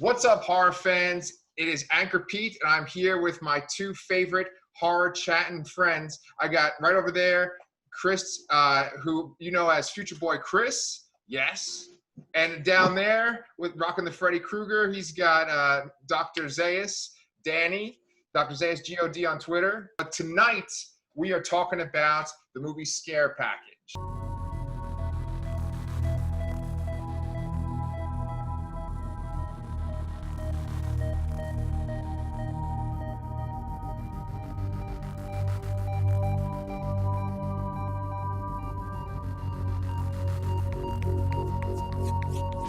What's up, horror fans? It is Anchor Pete, and I'm here with my two favorite horror chatting friends. I got right over there Chris, who you know as Future Boy Chris, yes. And down there with rocking the Freddy Krueger, he's got Dr. Zaius, Danny, DrZaiusGoD on Twitter. But tonight, we are talking about the movie Scare Package.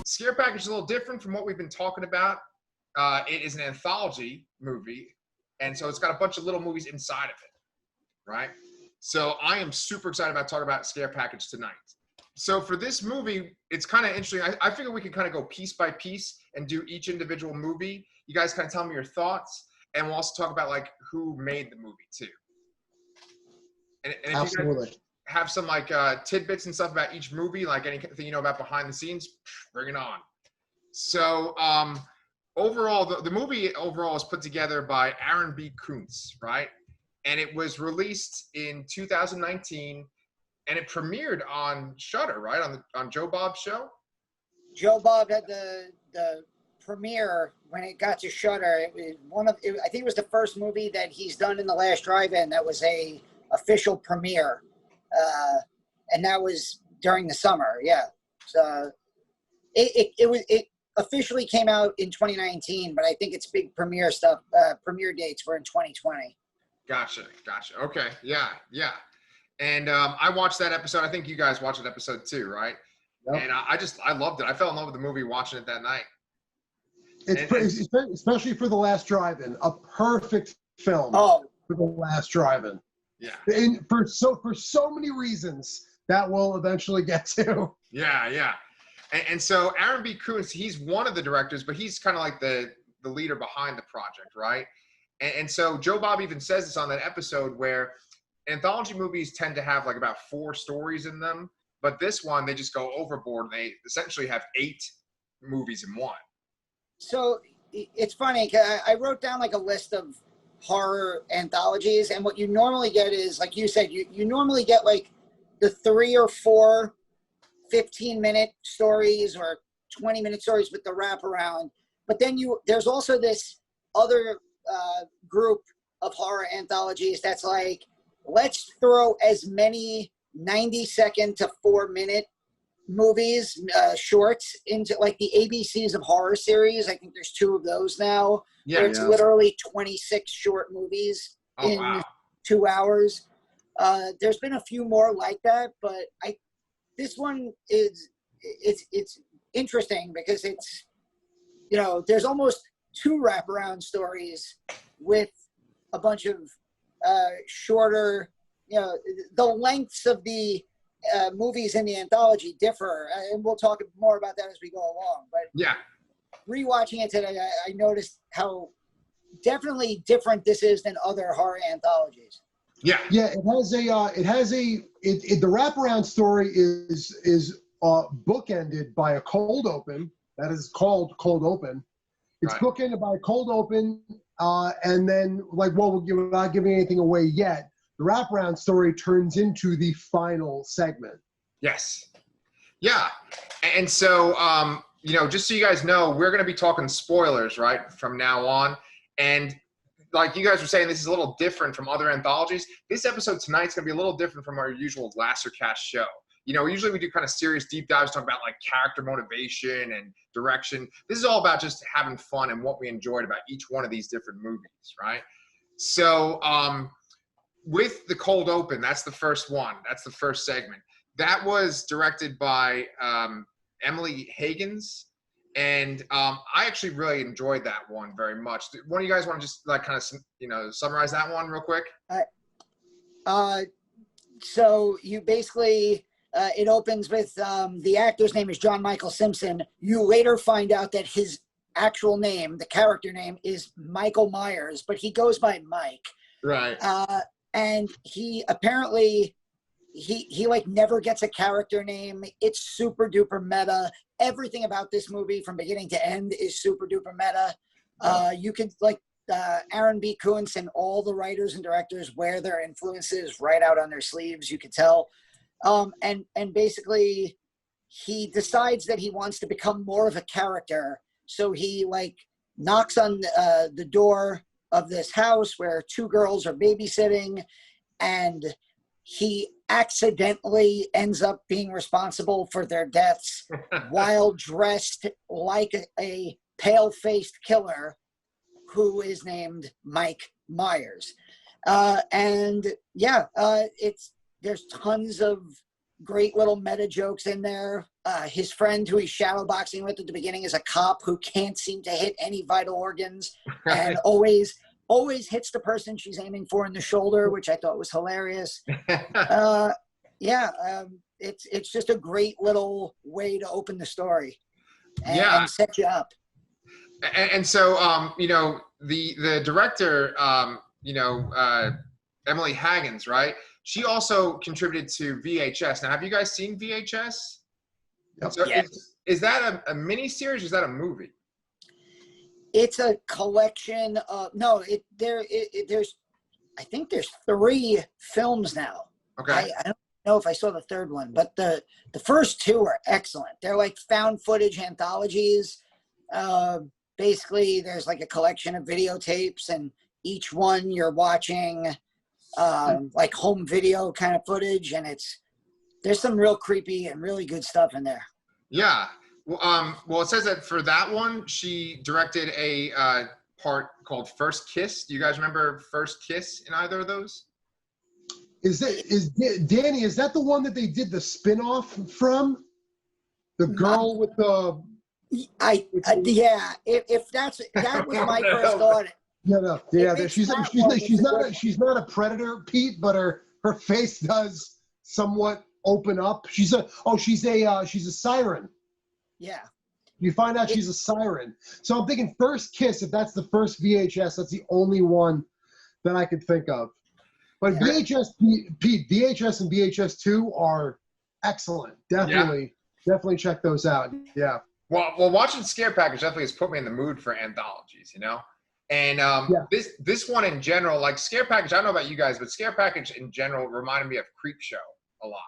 Scare Package is a little different from what we've been talking about. It is an anthology movie, and so it's got a bunch of little movies inside of it, right? So I am super excited about talking about Scare Package tonight. So for this movie, it's kind of interesting. I figure we can kind of go piece by piece and do each individual movie. You guys kind of tell me your thoughts, and we'll also talk about like who made the movie too. And if Absolutely. You guys have some like tidbits and stuff about each movie, like anything you know about behind the scenes, bring it on. So overall, the movie overall is put together by Aaron B. Kuntz, right? And it was released in 2019, and it premiered on SHUDDER, right? On Joe Bob's show. Joe Bob had the premiere when it got to SHUDDER. It was I think it was the first movie that he's done in the last drive-in that was a official premiere. And that was during the summer, yeah. So it officially came out in 2019, but I think its big premiere dates were in 2020. Gotcha. Okay, yeah. And I watched that episode. I think you guys watched that episode too, right? Yep. And I loved it. I fell in love with the movie watching it that night. Especially for the last drive-in, a perfect film for the last drive-in. Yeah. And for so many reasons that we'll eventually get to. Yeah. And so Aaron B. Kuntz, he's one of the directors, but he's kind of like the leader behind the project, right? And so Joe Bob even says this on that episode where anthology movies tend to have like about 4 stories in them, but this one, they just go overboard. They essentially have 8 movies in one. So it's funny, 'cause I wrote down like a list of horror anthologies, and what you normally get is, like you said, you normally get like the 3 or 4 15-minute stories or 20-minute stories with the wraparound, but then there's also this other group of horror anthologies that's like, let's throw as many 90-second to 4-minute movies, shorts, into like the ABCs of horror series. I think there's 2 of those now. Yeah, where it's literally 26 short movies in 2 hours. There's been a few more like that, but this one it's interesting because it's, there's almost 2 wraparound stories with a bunch of shorter, the lengths of the movies in the anthology differ, and we'll talk more about that as we go along. But yeah, rewatching it today, I noticed how definitely different this is than other horror anthologies. Yeah. It has the wraparound story is bookended by a cold open that is called Cold Open. It's bookended by a cold open, and then we're not giving anything away yet. The wraparound story turns into the final segment. Yes. Yeah. And so, just so you guys know, we're going to be talking spoilers, right, from now on. And like you guys were saying, this is a little different from other anthologies. This episode tonight's going to be a little different from our usual Lasercast show. Usually we do kind of serious deep dives, talk about like character motivation and direction. This is all about just having fun and what we enjoyed about each one of these different movies, right? So, with the cold open, that's the first one. That's the first segment. That was directed by Emily Higgins, and I actually really enjoyed that one very much. One of you guys want to just like kind of summarize that one real quick? So you basically it opens with the actor's name is John Michael Simpson. You later find out that his actual name, the character name, is Michael Myers, but he goes by Mike. Right. And he apparently he like never gets a character name. It's super duper meta. Everything about this movie from beginning to end is super duper meta. You could like Aaron B. Kuntz and all the writers and directors wear their influences right out on their sleeves. You could tell. And basically he decides that he wants to become more of a character. So he like knocks on the door of this house where two girls are babysitting, and he accidentally ends up being responsible for their deaths while dressed like a pale-faced killer who is named Mike Myers. And yeah, there's tons of great little meta jokes in there. His friend who he's shadowboxing with at the beginning is a cop who can't seem to hit any vital organs and always hits the person she's aiming for in the shoulder, which I thought was hilarious. It's just a great little way to open the story and set you up. And so, you know, the director, Emily Haggins, right? She also contributed to VHS. Now, have you guys seen VHS? Yep. So Yes. Is that a mini series or is that a movie? It's a collection of there's I think there's 3 films now. Okay. I don't know if I saw the third one, but the first 2 are excellent. They're like found footage anthologies. Basically there's like a collection of videotapes, and each one you're watching like home video kind of footage, and there's some real creepy and really good stuff in there. Yeah. Well, it says that for that one, she directed a part called First Kiss. Do you guys remember First Kiss in either of those? Danny, is that the one that they did the spin-off from? The girl with the... If that was my first thought. Yeah, she's not a predator, Pete, but her face does somewhat open up. She's a siren. Yeah. You find out she's a siren. So I'm thinking First Kiss, if that's the first VHS, that's the only one that I could think of. But VHS, Pete, VHS and VHS 2 are excellent. Definitely check those out. Yeah. Well, watching Scare Package definitely has put me in the mood for anthologies, you know? And this one in general, like Scare Package, I don't know about you guys, but Scare Package in general reminded me of Creepshow a lot.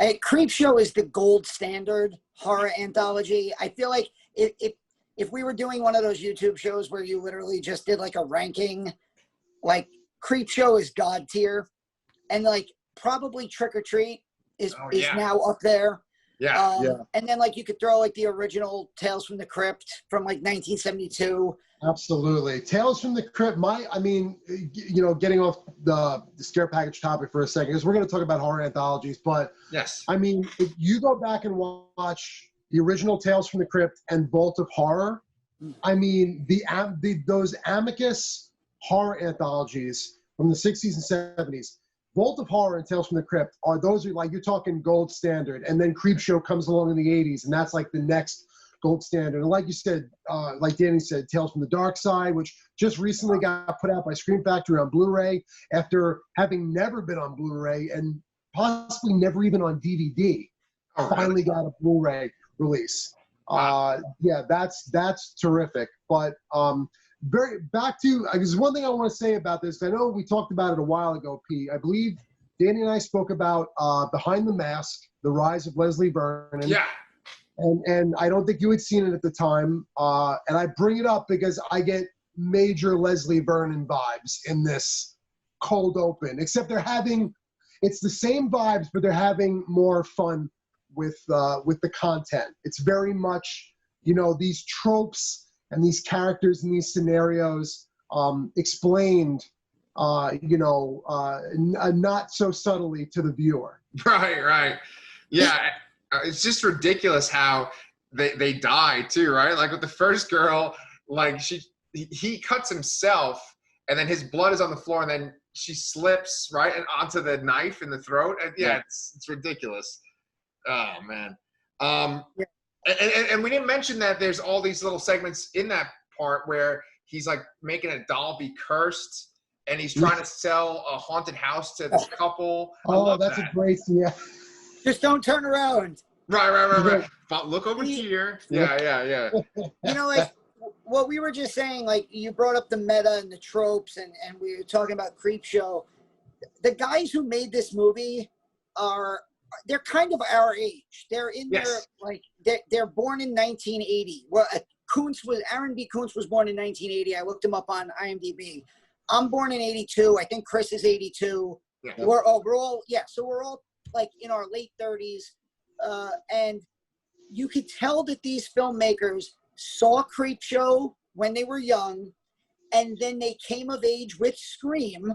Creepshow is the gold standard horror anthology. I feel like if we were doing one of those YouTube shows where you literally just did like a ranking, like Creepshow is God tier, and like probably Trick or Treat is now up there. And then like you could throw like the original Tales from the Crypt from like 1972. Absolutely. Tales from the Crypt, getting off the Scare Package topic for a second, because we're going to talk about horror anthologies, but yes, I mean, if you go back and watch the original Tales from the Crypt and Vault of Horror, I mean, those Amicus horror anthologies from the 60s and 70s, Vault of Horror and Tales from the Crypt are like, you're talking gold standard, and then Creepshow comes along in the 80s, and that's like the next gold standard. And like you said, like Danny said, Tales from the Dark Side, which just recently got put out by Scream Factory on Blu-ray after having never been on Blu-ray and possibly never even on DVD. Finally got a Blu-ray release. That's terrific. But back to, there's one thing I want to say about this. I know we talked about it a while ago, Pete. I believe Danny and I spoke about Behind the Mask, The Rise of Leslie Vernon. Yeah. And I don't think you had seen it at the time. And I bring it up because I get major Leslie Vernon vibes in this cold open, except it's the same vibes, but they're having more fun with the content. It's very much, these tropes and these characters and these scenarios explained, not so subtly to the viewer. Right. Yeah. It's just ridiculous how they die too, right? Like with the first girl, like he cuts himself, and then his blood is on the floor, and then she slips right and onto the knife in the throat. And it's ridiculous. Oh man. And we didn't mention that there's all these little segments in that part where he's like making a doll be cursed, and he's trying to sell a haunted house to this couple. Oh, that's a great scene. Yeah. Just don't turn around. Right. But look over here. Yeah. You know, like what we were just saying, like you brought up the meta and the tropes, and we were talking about Creepshow. The guys who made this movie they're kind of our age. They're in their, like, they're born in 1980. Well, Aaron B. Kuntz was born in 1980. I looked him up on IMDb. I'm born in 82. I think Chris is 82. Yeah. We're all like in our late 30s. And you could tell that these filmmakers saw Creepshow when they were young, and then they came of age with Scream,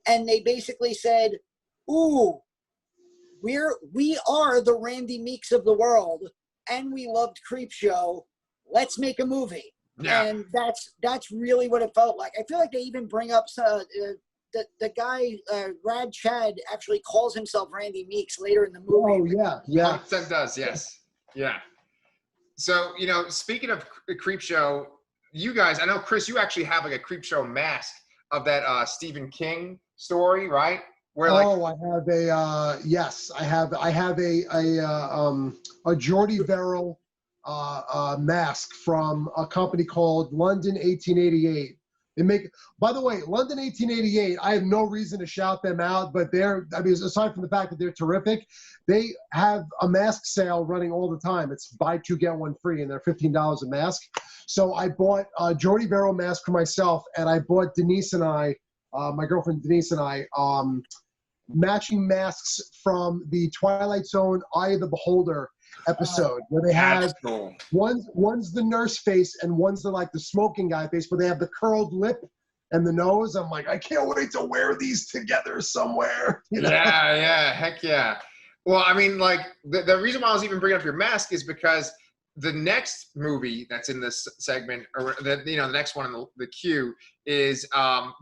and they basically said, ooh, we are the Randy Meeks of the world, and we loved Creepshow. Let's make a movie. Yeah. And that's really what it felt like. I feel like they even bring up the guy, Brad Chad, actually calls himself Randy Meeks later in the movie. Oh, yeah. That does, yes. Yeah. So, you know, speaking of Creepshow, you guys, I know, Chris, you actually have like a Creepshow mask of that Stephen King story, right? Where, like, I have a yes, I have a Geordie Verrill mask from a company called London 1888. By the way, London 1888, I have no reason to shout them out, but aside from the fact that they're terrific, they have a mask sale running all the time. It's buy two, get one free, and they're $15 a mask. So I bought a Geordie Verrill mask for myself, and I bought Denise and I, my girlfriend Denise and I, matching masks from the Twilight Zone Eye of the Beholder episode, where they have one's the nurse face and one's the smoking guy face, but they have the curled lip and the nose. I'm like, I can't wait to wear these together somewhere. You know? Yeah, heck yeah. Well, I mean, like, the reason why I was even bringing up your mask is because the next movie that's in this segment, or the next one in the queue, is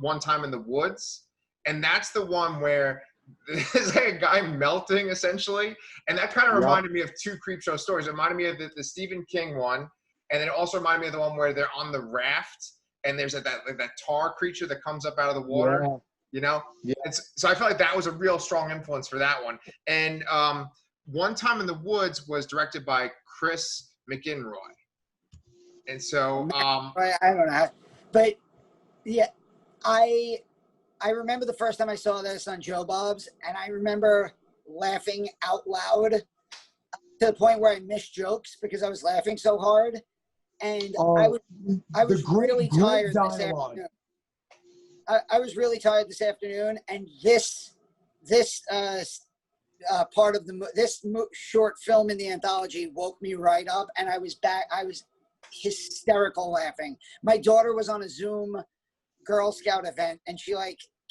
One Time in the Woods, and that's the one where there's like a guy melting essentially, and that kind of reminded me of two Creepshow stories. It reminded me of the Stephen King one, and it also reminded me of the one where they're on the raft and there's that tar creature that comes up out of the water. Yeah. You know, so I feel like that was a real strong influence for that one. And One Time in the Woods was directed by Chris McInroy, and so I don't know, but yeah, I remember the first time I saw this on Joe Bob's, and I remember laughing out loud to the point where I missed jokes because I was laughing so hard. And I was really tired this afternoon. I was really tired this afternoon, and this part of this short film in the anthology woke me right up, and I was back. I was hysterical laughing. My daughter was on a Zoom Girl Scout event, and she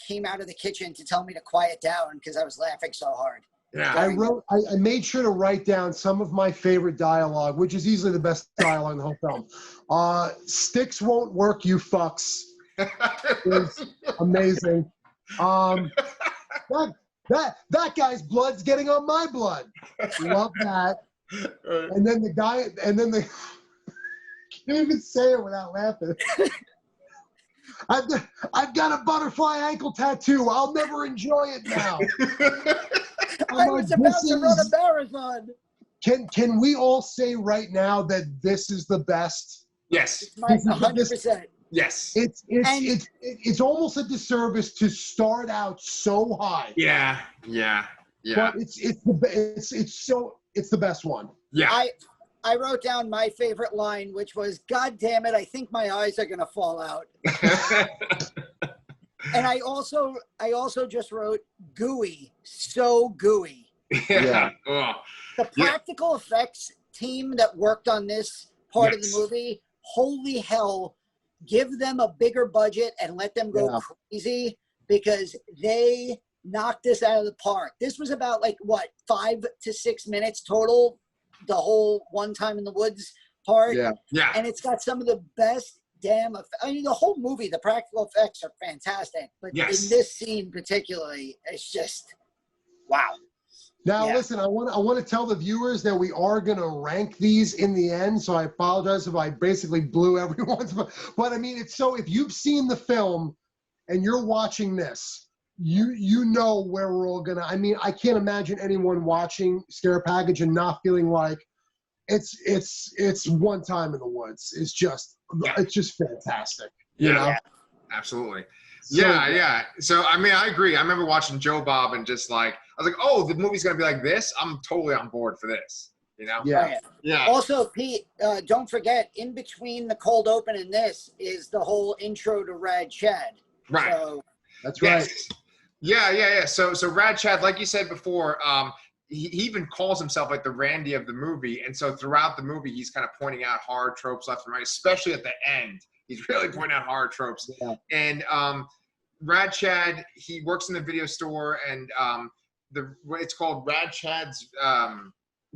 came out of the kitchen to tell me to quiet down because I was laughing so hard. Yeah, I made sure to write down some of my favorite dialogue, which is easily the best dialogue in the whole film. Sticks won't work, you fucks. Is amazing. That guy's blood's getting on my blood. Love that. And then the guy, can't even say it without laughing. I've got a butterfly ankle tattoo. I'll never enjoy it now. I was about to run a marathon. Can we all say right now that this is the best? Yes. 100%. Yes. It's almost a disservice to start out so high. Yeah. But it's the best one. Yeah. I wrote down my favorite line, which was, "God damn it, I think my eyes are gonna fall out." And I also just wrote gooey, so gooey. Yeah. The practical effects team that worked on this part of the movie, holy hell, give them a bigger budget and let them go crazy, because they knocked this out of the park. This was about 5 to 6 minutes total, the whole One Time in the Woods part. Yeah. And it's got some of the best damn effects. I mean, the whole movie, the practical effects are fantastic, but in this scene particularly, it's just wow. Now, listen, I want to tell the viewers that we are going to rank these in the end, so I apologize if I basically blew everyone's. But I mean, if you've seen the film, and you're watching this, you know where we're all gonna. I mean, I can't imagine anyone watching Scare Package and not feeling like it's One Time in the Woods. It's just fantastic. You know? Yeah. Absolutely. So yeah. So I mean, I agree. I remember watching Joe Bob and just like I was like, oh, the movie's gonna be like this. I'm totally on board for this. You know? Yeah. Yeah. Also, Pete, don't forget, in between the cold open and this is the whole intro to Rad Chad. Right. So, That's right. Yeah. So Rad Chad, like you said before, he even calls himself like the Randy of the movie, and so throughout the movie, he's kind of pointing out horror tropes left and right, especially at the end. He's really pointing out horror tropes. Yeah. And Rad Chad, he works in the video store, and it's called Rad Chad's.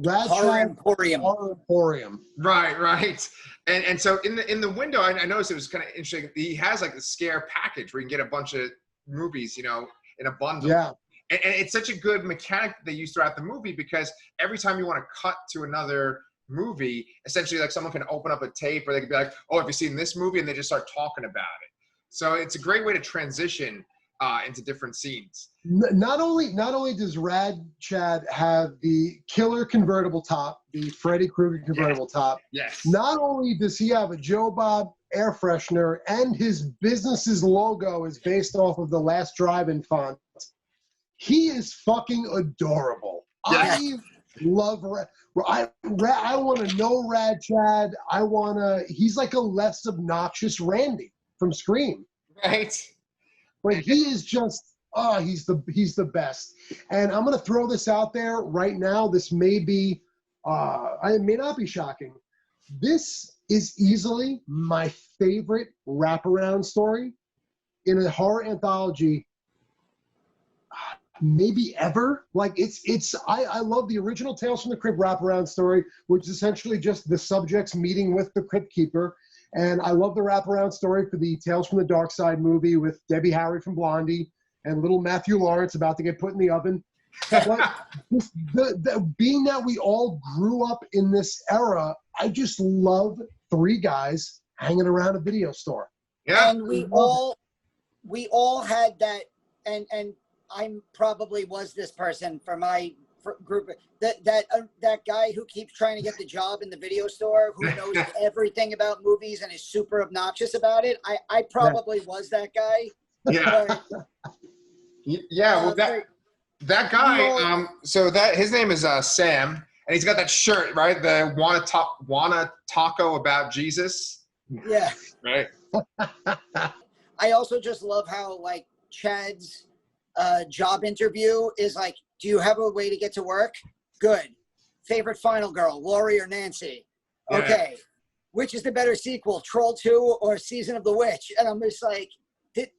Horror Emporium. Horror Emporium. Right. And so in the window, I noticed it was kind of interesting. He has like the scare package where you can get a bunch of movies, you know, in a bundle. Yeah. And it's such a good mechanic that they use throughout the movie because every time you want to cut to another movie, essentially like someone can open up a tape or they could be like, oh, have you seen this movie? And they just start talking about it. So it's a great way to transition into different scenes. Not only does Rad Chad have the killer convertible top, the Freddy Krueger convertible top. Yes. Not only does he have a Joe Bob air freshener and his business's logo is based off of the Last Drive-In font. He is fucking adorable. Yeah. I love I want to know Rad Chad. He's like a less obnoxious Randy from Scream. Right. But he is just, he's the best. And I'm going to throw this out there right now. This may be, it may not be shocking. This is easily my favorite wraparound story in a horror anthology, maybe ever. Like I love the original Tales from the Crypt wraparound story, which is essentially just the subjects meeting with the Crypt Keeper. And I love the wraparound story for the Tales from the Dark Side movie with Debbie Harry from Blondie and little Matthew Lawrence about to get put in the oven. But being that we all grew up in this era, I just love three guys hanging around a video store. Yeah. And we all had that, and I probably was this person for my group, that guy who keeps trying to get the job in the video store, who knows everything about movies and is super obnoxious about it. I probably was that guy. Yeah. Yeah. Well, that guy. So his name is Sam, and he's got that shirt, right? The wanna taco about Jesus. Yeah. Right. I also just love how like Chad's job interview is like, do you have a way to get to work? Good. Favorite final girl, Lori or Nancy? Okay. Yeah. Which is the better sequel, Troll 2 or Season of the Witch? And I'm just like,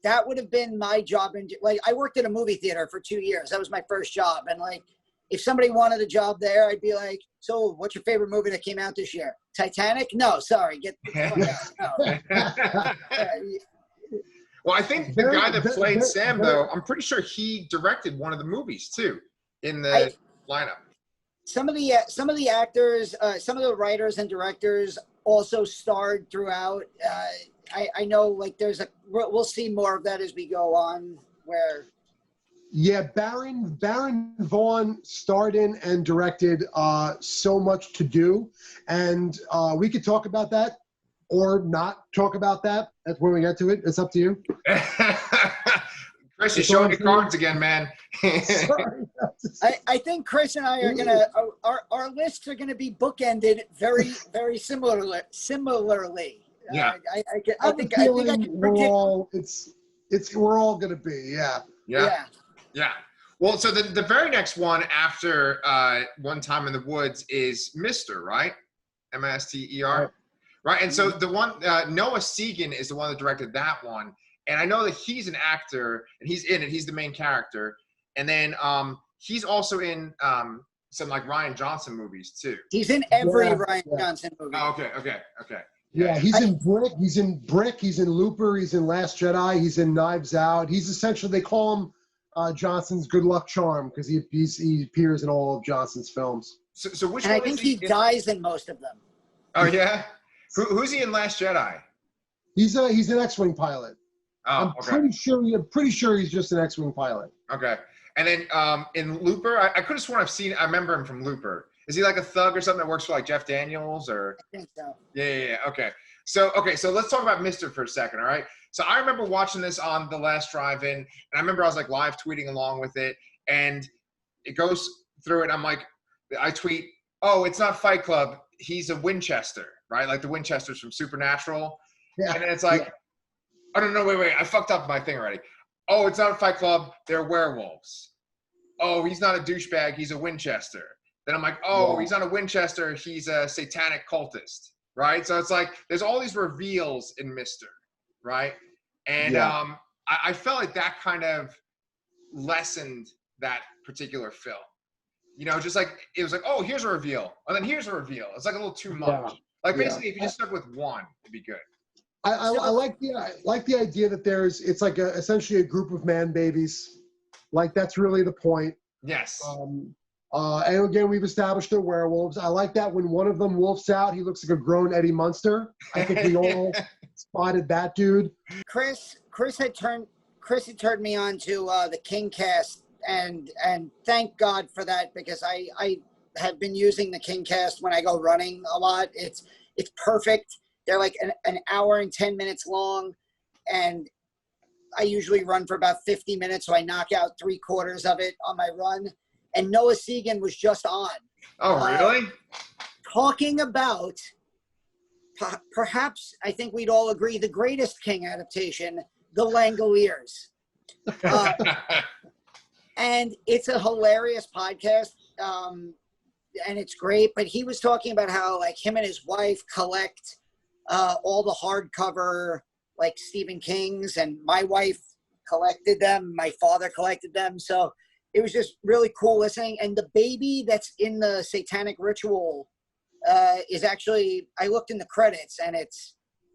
that would have been my job. Like, I worked at a movie theater for 2 years. That was my first job. And like, if somebody wanted a job there, I'd be like, so what's your favorite movie that came out this year? Titanic? No, sorry. Get the fuck out. No. Well, I think the guy that played Sam, though, I'm pretty sure he directed one of the movies too in the lineup. Some of the actors, some of the writers and directors also starred throughout. I know, like, we'll see more of that as we go on. Where, yeah, Baron Vaughn starred in and directed So Much to Do, and we could talk about that. Or not talk about that. That's when we get to it. It's up to you. Chris, you're showing your cards again, man. Sorry. I think Chris and I are gonna our lists are gonna be bookended very, very similarly. Yeah. I think we're all gonna be. Yeah. Well, so the very next one after One Time in the Woods is M.I.S.T.E.R, right? M.I.S.T.E.R. Right, and so the one, Noah Segan is the one that directed that one. And I know that he's an actor, and he's in it. He's the main character. And then he's also in some, like, Rian Johnson movies, too. He's in every Rian Johnson movie. Oh, okay. Yeah, he's in Brick, he's in Looper, he's in Last Jedi, he's in Knives Out. He's essentially, they call him Johnson's good luck charm because he appears in all of Johnson's films. So which and one I think he dies in most of them. Oh, yeah? Who's he in Last Jedi? He's an X-Wing pilot. Oh, I'm okay. pretty sure he's just an X-wing pilot. Okay. And then in Looper, I could have sworn I remember him from Looper. Is he like a thug or something that works for like Jeff Daniels or? I think so. Yeah. Okay. So let's talk about M.I.S.T.E.R for a second. All right. So I remember watching this on the last drive-in, and I remember I was like live tweeting along with it, and it goes through it. I'm like, I tweet, oh, it's not Fight Club. He's a Winchester, right? Like the Winchesters from Supernatural. Yeah. And then it's like, oh, no, wait. I fucked up my thing already. Oh, it's not a Fight Club. They're werewolves. Oh, he's not a douchebag. He's a Winchester. Then I'm like, oh, he's not a Winchester. He's a satanic cultist, right? So it's like there's all these reveals in M.I.S.T.E.R, right? And I felt like that kind of lessened that particular film. You know, just like it was like, oh, here's a reveal, and then here's a reveal. It's like a little too much. Yeah. Like basically, if you just stuck with one, it'd be good. I like the idea that it's like essentially a group of man babies. Like that's really the point. Yes. And again, we've established they're werewolves. I like that when one of them wolfs out, he looks like a grown Eddie Munster. I think we all spotted that dude. Chris had turned me on to the King cast, and thank God for that, because I have been using the King cast when I go running a lot. It's perfect. They're like an hour and 10 minutes long, and I usually run for about 50 minutes, so I knock out 3/4 of it on my run. And Noah Segan was just on. Oh, really? Talking about, perhaps, I think we'd all agree, the greatest King adaptation, The Langoliers. And it's a hilarious podcast, and it's great. But he was talking about how, like, him and his wife collect all the hardcover, like, Stephen King's, and my wife collected them. My father collected them. So it was just really cool listening. And the baby that's in the satanic ritual is actually, I looked in the credits, and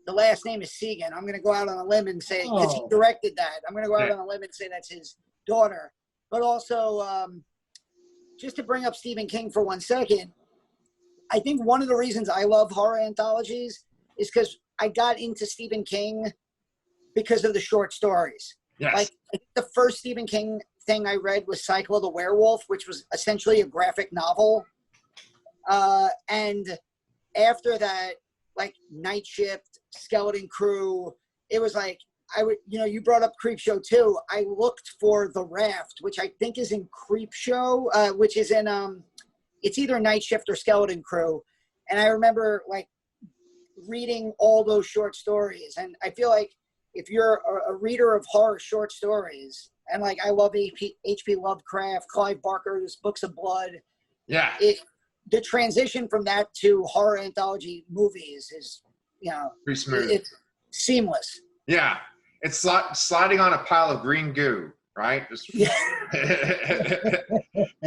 the last name is Segan. I'm going to go out on a limb and say, because he directed that, I'm going to go out on a limb and say that's his daughter. But also, just to bring up Stephen King for 1 second, I think one of the reasons I love horror anthologies is because I got into Stephen King because of the short stories. Yes. Like, I think the first Stephen King thing I read was Cycle of the Werewolf, which was essentially a graphic novel. And after that, like Night Shift, Skeleton Crew, it was like, you brought up Creepshow too. I looked for The Raft, which I think is in Creepshow, which is in, it's either Night Shift or Skeleton Crew. And I remember like reading all those short stories. And I feel like if you're a reader of horror short stories, and like I love H.P. Lovecraft, Clive Barker's Books of Blood. Yeah. The transition from that to horror anthology movies is, pretty smooth. It's seamless. Yeah. It's sliding on a pile of green goo, right? Just...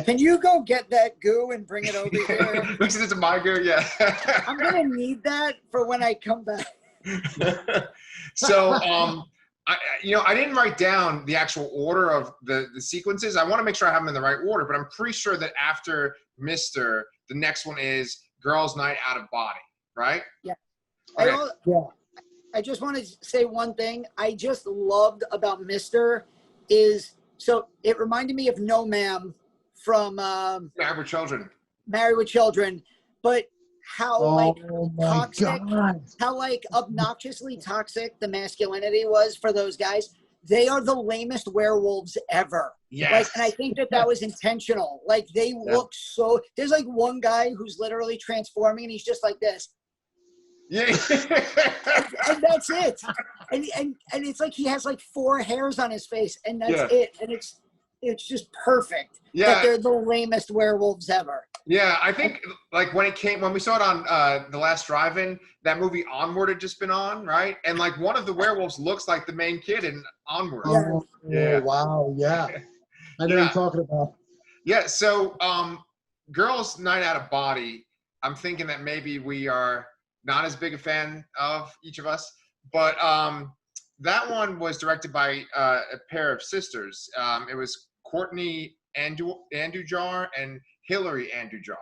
Can you go get that goo and bring it over here? Mix it into my goo, yeah. I'm going to need that for when I come back. So, I didn't write down the actual order of the sequences. I want to make sure I have them in the right order, but I'm pretty sure that after M.I.S.T.E.R, the next one is Girls' Night Out of Body, right? Yeah. Okay. I just want to say one thing I just loved about M.I.S.T.E.R is, so it reminded me of No Ma'am from Married with Children. Married with Children, but how toxic, God. how like obnoxiously toxic the masculinity was for those guys. They are the lamest werewolves ever. Yes. Like, and I think that was intentional. Like they look so, there's like one guy who's literally transforming and he's just like this. Yeah. and that's it. And it's like he has like 4 hairs on his face and that's it. And it's just perfect. Yeah. That they're the lamest werewolves ever. Yeah, I think like when we saw it on the last drive-in, that movie Onward had just been on, right? And like one of the werewolves looks like the main kid in Onward. Yeah. Wow. Yeah. I know what you're talking about. Yeah. So, Girls' Night Out of Body, I'm thinking that maybe we are not as big a fan of each of us, but that one was directed by a pair of sisters. It was Courtney Andujar and Hillary Andujar.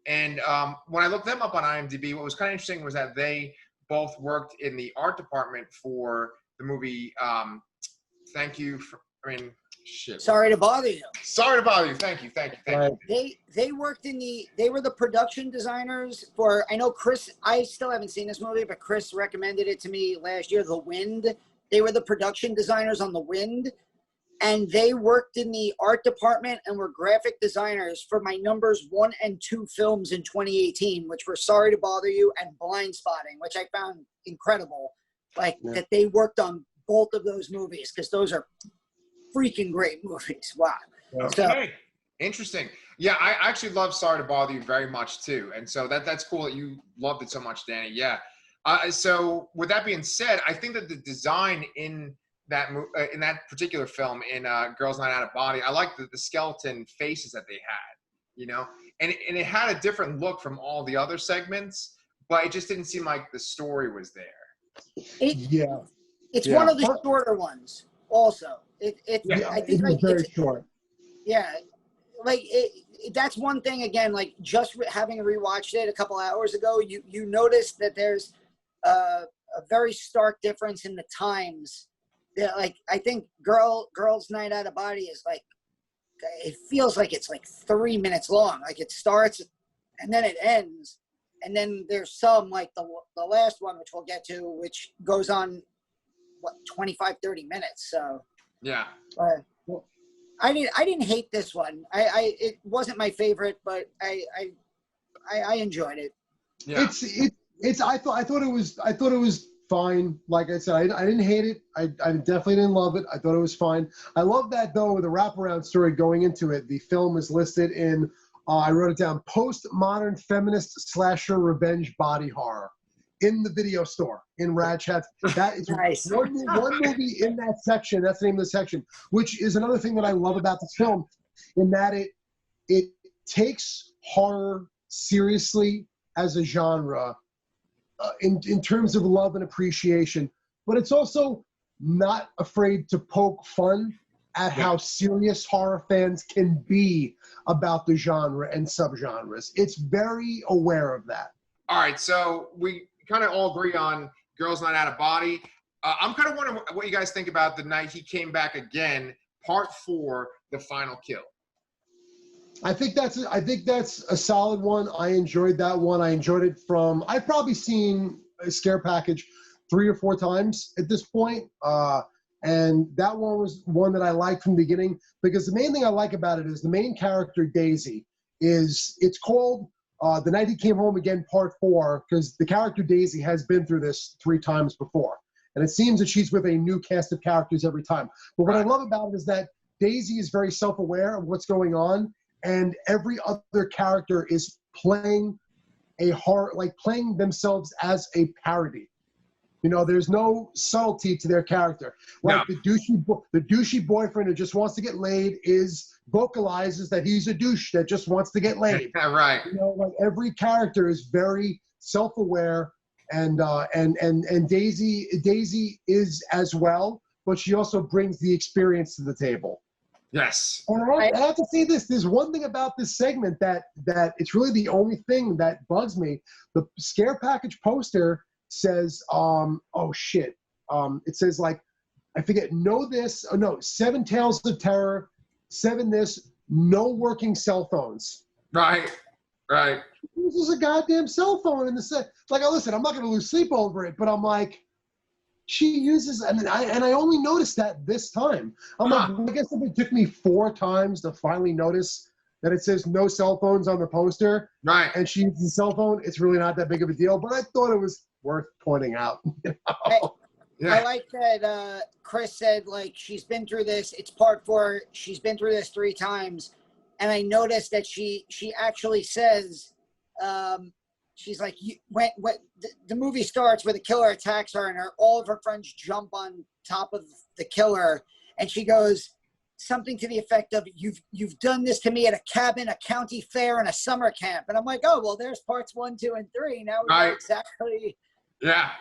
And when I looked them up on IMDb, what was kind of interesting was that they both worked in the art department for the movie. Thank you for. I mean, shit. Sorry to bother you. Sorry to bother you. Thank you. They worked they were the production designers for, I know Chris, I still haven't seen this movie, but Chris recommended it to me last year, The Wind. They were the production designers on The Wind, and they worked in the art department and were graphic designers for my numbers 1 and 2 films in 2018, which were Sorry to Bother You and Blind Spotting, which I found incredible. Like that they worked on both of those movies, because those are freaking great movies. Wow. Okay. Interesting. Yeah, I actually love Sorry to Bother You very much too, and so that's cool that you loved it so much, Danny. Yeah. So with that being said, I think that the design in that particular film, in Girls Night Out of Body, I like the skeleton faces that they had, you know, and it had a different look from all the other segments, but it just didn't seem like the story was there. It's one of the shorter ones. Also, I think like very short. Yeah, like that's one thing. Again, like just having rewatched it a couple hours ago, you notice that there's a very stark difference in the times. Yeah, like I think Girls Night Out of Body is like, it feels like it's like 3 minutes long. Like it starts and then it ends, and then there's some like the last one, which we'll get to, which goes on 25-30 minutes. So yeah. I didn't hate this one. It wasn't my favorite, but I enjoyed it. Yeah. I thought it was fine. Like I said, I didn't hate it. I definitely didn't love it. I thought it was fine. I love that though, with the wraparound story going into it. The film is listed in I wrote it down: postmodern feminist slasher revenge body horror, in the video store in Radchat. That is nice. one movie in that section. That's the name of the section, which is another thing that I love about this film, in that it takes horror seriously as a genre in terms of love and appreciation, but it's also not afraid to poke fun at how serious horror fans can be about the genre and subgenres. It's very aware of that. All right, so we kind of all agree on Girls Night Out of Body. I'm kind of wondering what you guys think about The Night He Came Back Again, Part 4, The Final Kill. I think that's a solid one. I enjoyed that one. I enjoyed it from, I've probably seen a Scare Package 3 or 4 times at this point. And that one was one that I liked from the beginning, because the main thing I like about it is the main character, Daisy, it's called The Night He Came Home Again, Part 4, because the character Daisy has been through this 3 times before. And it seems that she's with a new cast of characters every time. But what I love about it is that Daisy is very self-aware of what's going on, and every other character is playing a horror, like playing themselves as a parody. You know, there's no subtlety to their character. Like the douchey boyfriend who just wants to get laid vocalizes that he's a douche that just wants to get laid. Yeah, right. You know, like every character is very self-aware, and Daisy is as well, but she also brings the experience to the table. Yes. And I have to say this. There's one thing about this segment that it's really the only thing that bugs me. The Scare Package poster says, it says, like, I forget, 7 Tales of Terror, 7 this, no working cell phones. Right. This is a goddamn cell phone in the set. Like, listen, I'm not going to lose sleep over it, but I'm like, she uses, and I only noticed that this time. I'm like, I guess if it took me 4 times to finally notice that it says no cell phones on the poster, right, and she uses a cell phone, it's really not that big of a deal. But I thought it was worth pointing out. You know? I like that Chris said, like, she's been through this. It's Part 4. She's been through this 3 times. And I noticed that she actually says, she's like, when the movie starts where the killer attacks her and all of her friends jump on top of the killer. And she goes something to the effect of, you've done this to me at a cabin, a county fair, and a summer camp. And I'm like, oh, well, there's parts 1, 2, and 3. Now we know exactly. Yeah.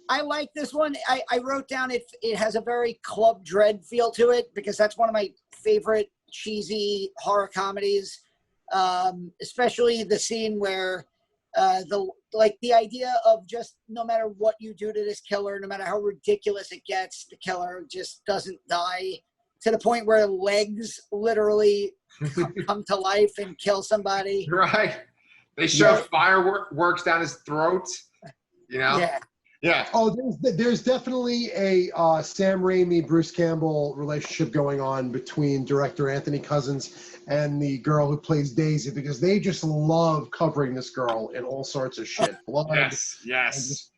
I like this one. I wrote down it has a very Club Dread feel to it, because that's one of my favorite cheesy horror comedies, especially the scene where the idea of just no matter what you do to this killer, no matter how ridiculous it gets, the killer just doesn't die, to the point where legs literally come to life and kill somebody. Right. They show fireworks down his throat. You know. Yeah. Yeah. Oh, there's definitely a Sam Raimi, Bruce Campbell relationship going on between director Anthony Cousins and the girl who plays Daisy, because they just love covering this girl in all sorts of shit. Blood, Yes. and just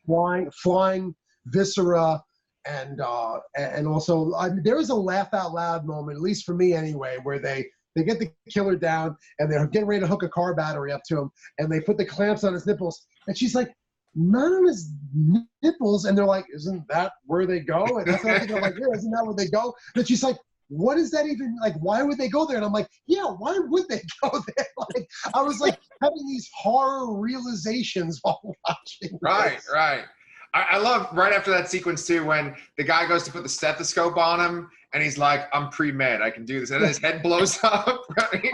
flying viscera, and also, I mean, there is a laugh out loud moment, at least for me anyway, where they get the killer down and they're getting ready to hook a car battery up to him, and they put the clamps on his nipples, and she's like, none of his nipples, and they're like, isn't that where they go? And that's what I'm thinking. I'm like, yeah, isn't that where they go? And she's like, what is that even, like, why would they go there? And I'm like, yeah, why would they go there? Like, I was like having these horror realizations while watching this. Right. I love right after that sequence too, when the guy goes to put the stethoscope on him and he's like, I'm pre-med, I can do this. And then his head blows up. Right?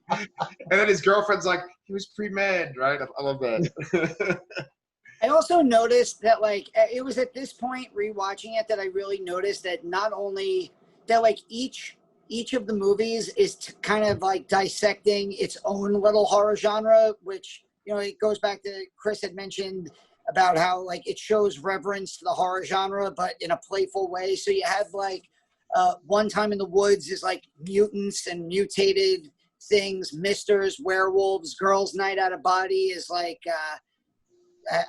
And then his girlfriend's like, he was pre-med, right? I love that. I also noticed that, like, it was at this point rewatching it that I really noticed that not only that, like, each of the movies is kind of like dissecting its own little horror genre, which, you know, it goes back to Chris had mentioned about how, like, it shows reverence to the horror genre, but in a playful way. So you have, like, One Time in the Woods is like mutants and mutated things, misters, werewolves. Girls' Night Out of Body is like,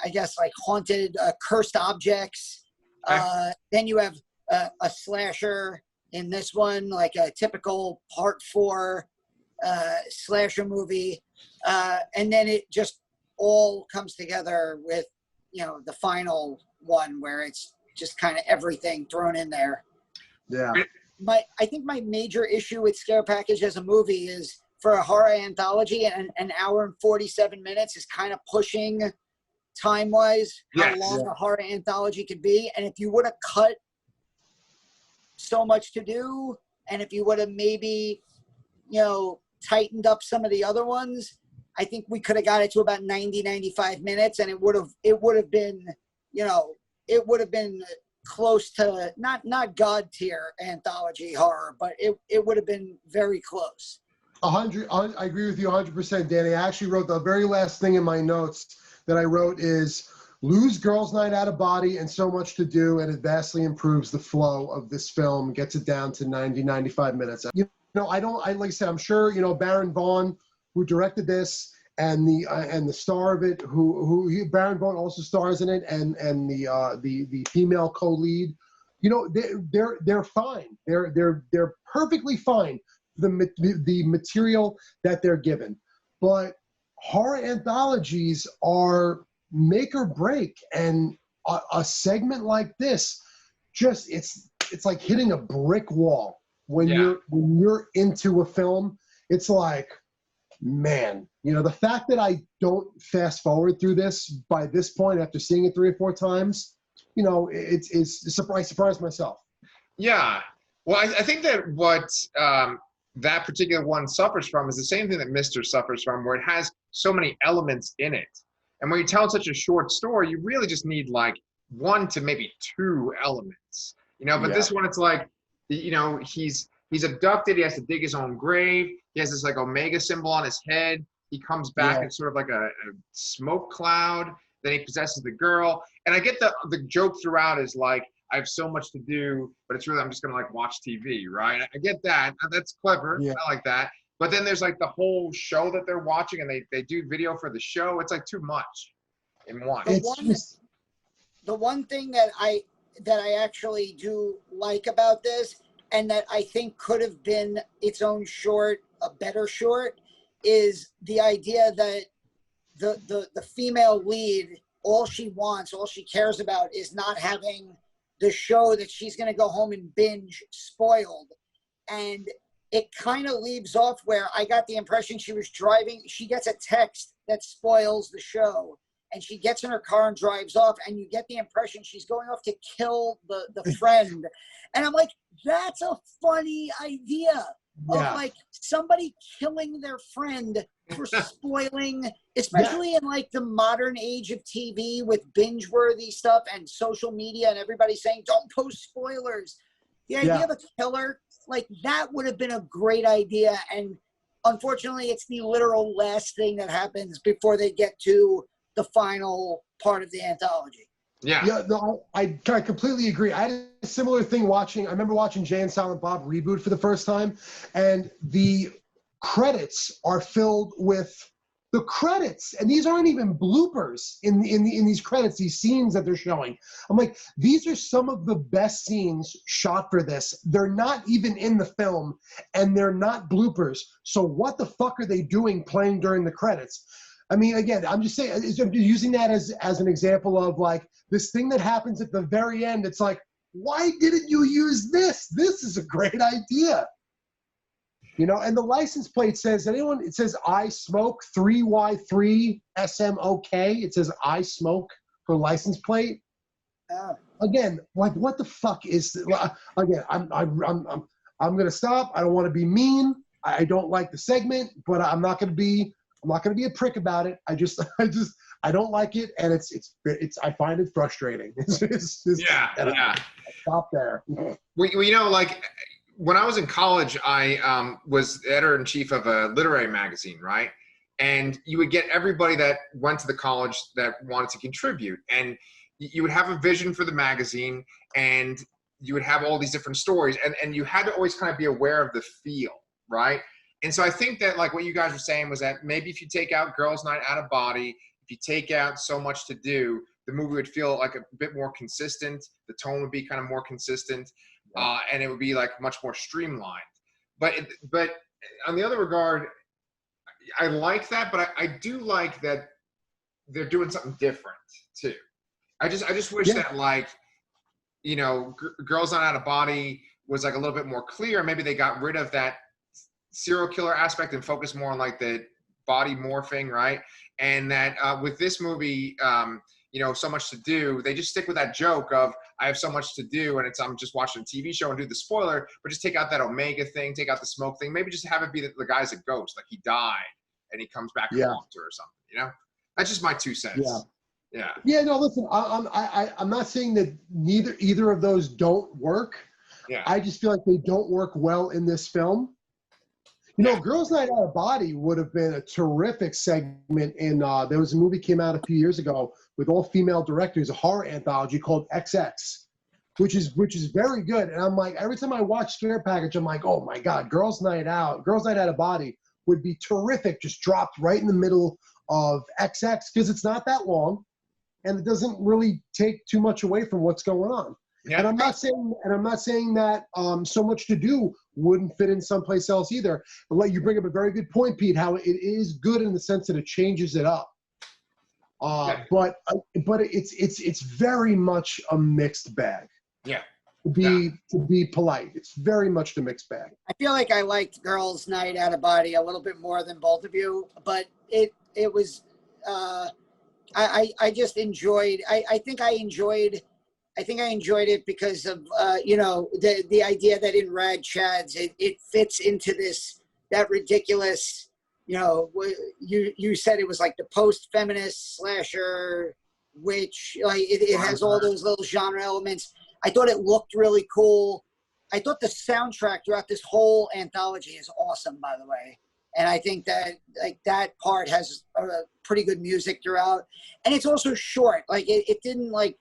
I guess, like haunted, cursed objects. Then you have a slasher in this one, like a typical Part 4 slasher movie. And then it just all comes together with, you know, the final one where it's just kind of everything thrown in there. Yeah. I think my major issue with Scare Package as a movie is, for a horror anthology, an hour and 47 minutes is kind of pushing time-wise how long a horror anthology could be. And if you would have cut So Much to Do, and if you would have maybe, you know, tightened up some of the other ones, I think we could have got it to about 95 minutes, and it would have been, you know, it would have been close to not God tier anthology horror, but it would have been very close. 100. I agree with you 100%, Danny. I actually wrote the very last thing in my notes that I wrote is lose Girls' Night Out of Body and So Much to Do, and it vastly improves the flow of this film, gets it down to 95 minutes. You know, like I said, I'm sure, you know, Baron Vaughn, who directed this, and the star of it, Baron Vaughn also stars in it, and the female co-lead, you know, they're fine. They're perfectly fine. The material that they're given, but horror anthologies are make or break, and a segment like this, just it's like hitting a brick wall when you're into a film. It's like, man, you know, the fact that I don't fast forward through this by this point after seeing it 3 or 4 times, you know, it's I surprised myself. Yeah. Well, I think that what that particular one suffers from is the same thing that M.I.S.T.E.R suffers from, where it has so many elements in it. And when you tell such a short story, you really just need like 1 to maybe 2 elements, you know, but this one, it's like, you know, he's abducted. He has to dig his own grave. He has this like Omega symbol on his head. He comes back in sort of like a smoke cloud. Then he possesses the girl. And I get the joke throughout is like, I have so much to do, but it's really, I'm just going to like watch TV, right? I get that. That's clever. I like that. But then there's like the whole show that they're watching, and they do video for the show. It's like too much in one. The one thing that I actually do like about this, and that I think could have been its own short, a better short, is the idea that the female lead, all she wants, all she cares about is not having the show that she's going to go home and binge spoiled. And it kind of leaves off where I got the impression she was driving. She gets a text that spoils the show, and she gets in her car and drives off, and you get the impression she's going off to kill the friend. And I'm like, that's a funny idea. of like somebody killing their friend for spoiling, especially in like the modern age of TV with binge-worthy stuff and social media and everybody saying, don't post spoilers. The idea of a killer, like that would have been a great idea. And unfortunately, it's the literal last thing that happens before they get to the final part of the anthology. Yeah, no, I completely agree. I had a similar thing I remember watching Jay and Silent Bob Reboot for the first time, and the credits are filled with the credits, and these aren't even bloopers in these credits, these scenes that they're showing. I'm like, these are some of the best scenes shot for this. They're not even in the film, and they're not bloopers. So what the fuck are they doing playing during the credits? I mean, again, I'm just saying, using that as an example of like this thing that happens at the very end. It's like, why didn't you use this? This is a great idea. You know, and the license plate says, it says I smoke 3Y3 SMOK. It says I smoke for license plate. Again, like what the fuck is, again, I'm going to stop. I don't want to be mean. I don't like the segment, but I'm not going to be a prick about it. I don't like it, and it's I find it frustrating. Stop there. Well, you know, like when I was in college, I was editor-in-chief of a literary magazine, right? And you would get everybody that went to the college that wanted to contribute, and you would have a vision for the magazine, and you would have all these different stories, and you had to always kind of be aware of the feel, right? And so I think that like what you guys were saying was that maybe if you take out Girls Night Out of Body, if you take out So Much to Do, the movie would feel like a bit more consistent. The tone would be kind of more consistent, and it would be like much more streamlined. But on the other regard, I like that, but I do like that they're doing something different too. I just wish that like, you know, Girls Not Out of Body was like a little bit more clear. Maybe they got rid of that serial killer aspect and focus more on like the body morphing, right? And that with this movie, you know, So Much to Do, they just stick with that joke of I have so much to do, and I'm just watching a TV show and do the spoiler, but just take out that Omega thing, take out the smoke thing, maybe just have it be that the guy's a ghost, like he died and he comes back and talks to her or something, you know? That's just my 2 cents. Yeah, no, listen, I'm not saying that either of those don't work. I just feel like they don't work well in this film. You know, Girls Night Out of Body would have been a terrific segment in, there was a movie came out a few years ago with all female directors, a horror anthology called XX, which is very good. And I'm like, every time I watch Scare Package, I'm like, oh my God, Girls Night Out of Body would be terrific, just dropped right in the middle of XX, because it's not that long and it doesn't really take too much away from what's going on. And I'm not saying that So Much to Do wouldn't fit in someplace else either. But you bring up a very good point, Pete, how it is good in the sense that it changes it up. But it's very much a mixed bag. To be polite, it's very much the mixed bag. I feel like I liked Girls Night Out of Body a little bit more than both of you, but it was I just enjoyed. I think I enjoyed it because of you know, the idea that in Rad Chads it fits into that ridiculous, you know, you said it was like the post-feminist slasher, which like it has all those little genre elements. I thought it looked really cool. I thought the soundtrack throughout this whole anthology is awesome, by the way. And I think that like that part has pretty good music throughout, and it's also short. Like it didn't like.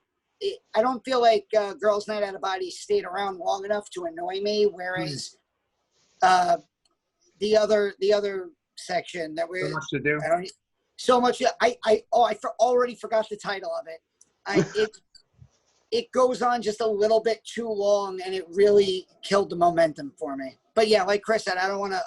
I don't feel like Girls Night Out of Body stayed around long enough to annoy me, whereas the other section that we're So Much to Do. So much. I already forgot the title of it. It goes on just a little bit too long, and it really killed the momentum for me. But yeah, like Chris said, I don't want to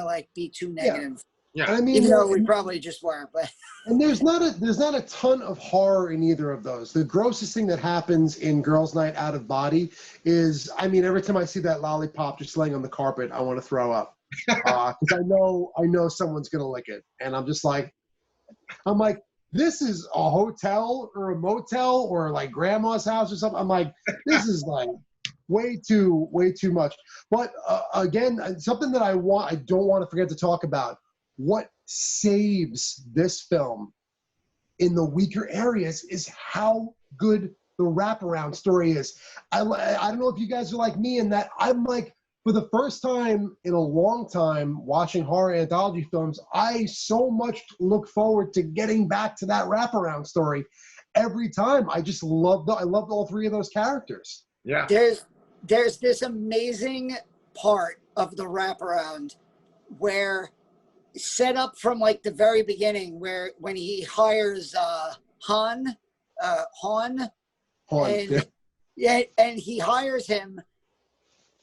like be too negative. Yeah. I mean, even though we probably just were, but and there's not a ton of horror in either of those. The grossest thing that happens in Girls Night Out of Body is, I mean, every time I see that lollipop just laying on the carpet, I want to throw up because I know someone's gonna lick it, and I'm like, this is a hotel or a motel or like grandma's house or something. I'm like, this is like, way too much. But again, something that I don't want to forget to talk about. What saves this film in the weaker areas is how good the wraparound story is. I don't know if you guys are like me in that I'm like, for the first time in a long time watching horror anthology films, I so much look forward to getting back to that wraparound story every time. I just loved all three of those characters. Yeah. There's this amazing part of the wraparound where set up from like the very beginning, where when he hires Han, and and he hires him,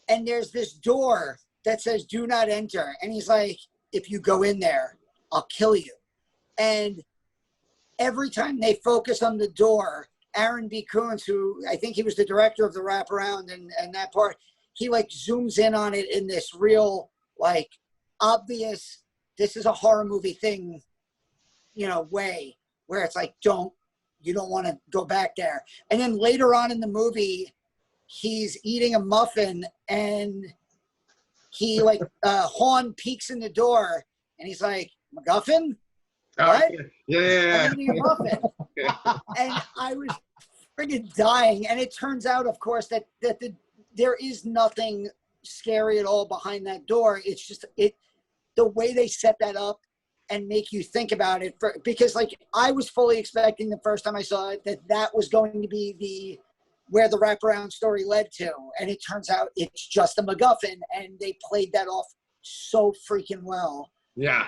and there's this door that says "Do not enter," and he's like, "If you go in there, I'll kill you." And every time they focus on the door, Aaron B. Koontz, who I think he was the director of the wraparound and that part, he like zooms in on it in this real like obvious, this is a horror movie thing, way where it's like, you don't want to go back there. And then later on in the movie, he's eating a muffin and he like, Han peeks in the door and he's like, MacGuffin? What? Yeah. I'm eating a muffin. And I was friggin' dying. And it turns out, of course, that there is nothing scary at all behind that door. It's just the way they set that up and make you think about it, because like I was fully expecting the first time I saw it that was going to be where the wraparound story led to, and it turns out it's just a MacGuffin, and they played that off so freaking well. Yeah.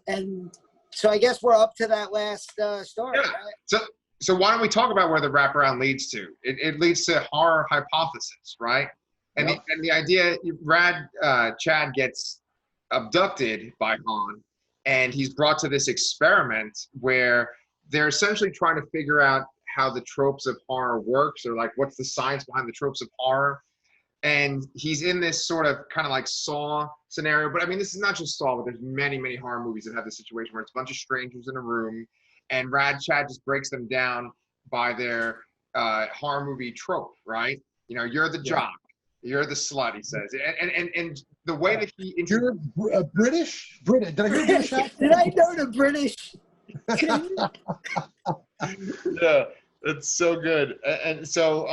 And so I guess we're up to that last story. Yeah. Right? So why don't we talk about where the wraparound leads to? It leads to horror hypothesis, right? And the idea, Chad gets abducted by Han, and he's brought to this experiment where they're essentially trying to figure out how the tropes of horror works, or like what's the science behind the tropes of horror. And he's in this sort of kind of like Saw scenario, but I mean, this is not just Saw, but there's many, many horror movies that have this situation where it's a bunch of strangers in a room, and Chad just breaks them down by their horror movie trope, right? You're the jock. You're the slut, he says. And the way that he... You're a British? Did I hear British accent? Did I know the British? Yeah, it's so good. And so...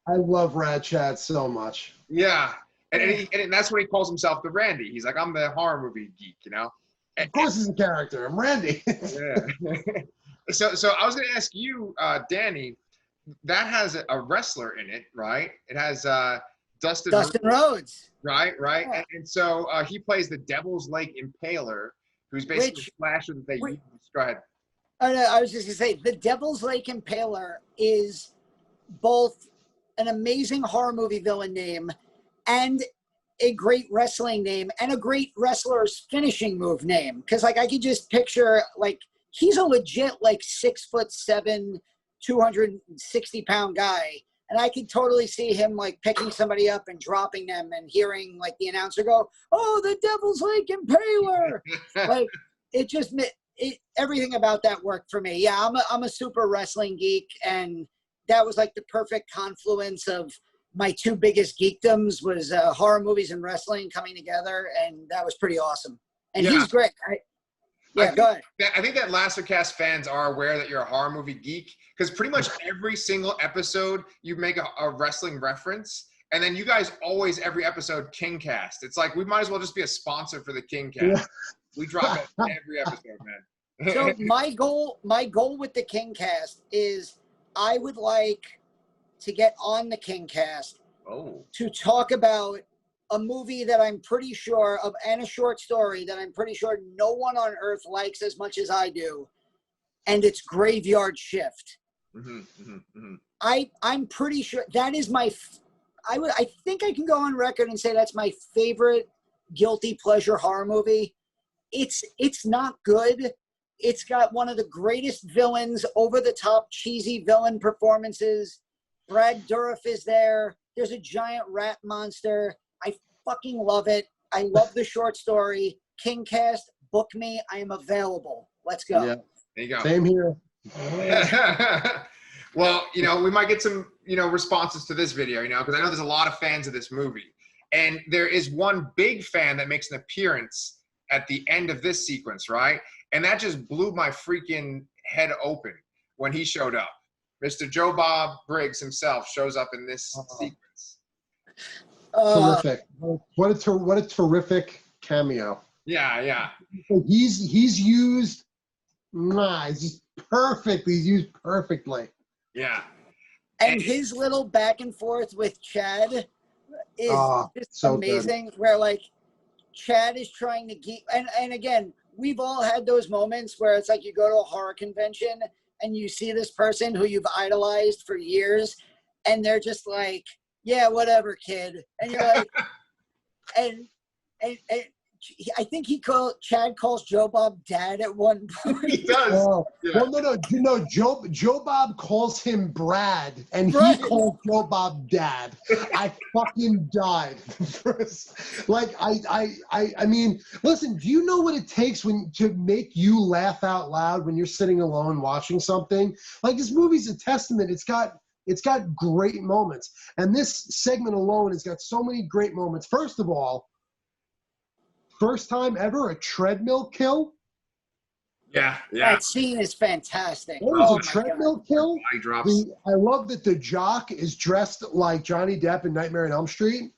I love Rad Chad so much. Yeah. And that's when he calls himself the Randy. He's like, I'm the horror movie geek, Of course he's a character. I'm Randy. Yeah. So I was going to ask you, Danny, that has a wrestler in it, right? It has... Dustin Rhodes. Right. Yeah. And so he plays the Devil's Lake Impaler, who's basically a slasher that they use. Go ahead. Oh, no, I was just going to say, the Devil's Lake Impaler is both an amazing horror movie villain name and a great wrestling name and a great wrestler's finishing move name. Because, like, I could just picture, like, he's a legit, like, 6'7", 260-pound guy. And I could totally see him like picking somebody up and dropping them and hearing like the announcer go, "Oh, the Devil's Lake Impaler!" Like everything about that worked for me. Yeah, I'm a super wrestling geek, and that was like the perfect confluence of my two biggest geekdoms was horror movies and wrestling coming together, and that was pretty awesome. And he's great. Go ahead. I think that Lastercast fans are aware that you're a horror movie geek, because pretty much every single episode you make a wrestling reference, and then you guys always, every episode, KingCast. It's like we might as well just be a sponsor for the KingCast. Yeah. We drop it every episode, man. So my goal with the KingCast is I would like to get on the KingCast to talk about a movie that I'm pretty sure of, and a short story that I'm pretty sure no one on earth likes as much as I do, and it's Graveyard Shift. I'm pretty sure that is I think I can go on record and say that's my favorite guilty pleasure horror movie. It's not good. It's got one of the greatest villains, over the top cheesy villain performances. Brad Dourif is there. There's a giant rat monster. I fucking love it. I love the short story. KingCast, book me. I am available. Let's go. Yeah. There you go. Same here. Well, you know, we might get some, you know, responses to this video, you know, because I know there's a lot of fans of this movie. And there is one big fan that makes an appearance at the end of this sequence, right? And that just blew my freaking head open when he showed up. Mr. Joe Bob Briggs himself shows up in this sequence. Terrific. What a terrific cameo. Yeah, yeah. He's used, he's just perfect. He's used perfectly. Yeah. And his little back and forth with Chad is just so amazing. Good. Where like Chad is trying to geek, and again, we've all had those moments where it's like you go to a horror convention and you see this person who you've idolized for years, and they're just like, "Yeah, whatever, kid," and you're like, and I think Chad calls Joe Bob Dad at one point. He does. Yeah. Well, no. Joe Bob calls him Brad, and he calls Joe Bob Dad. I fucking died. Like I mean, listen. Do you know what it takes to make you laugh out loud when you're sitting alone watching something? Like this movie's a testament. It's got great moments, and this segment alone has got so many great moments. First of all. First time ever a treadmill kill? Yeah. That scene is fantastic. It was a treadmill kill. Drops. I love that the jock is dressed like Johnny Depp in Nightmare on Elm Street.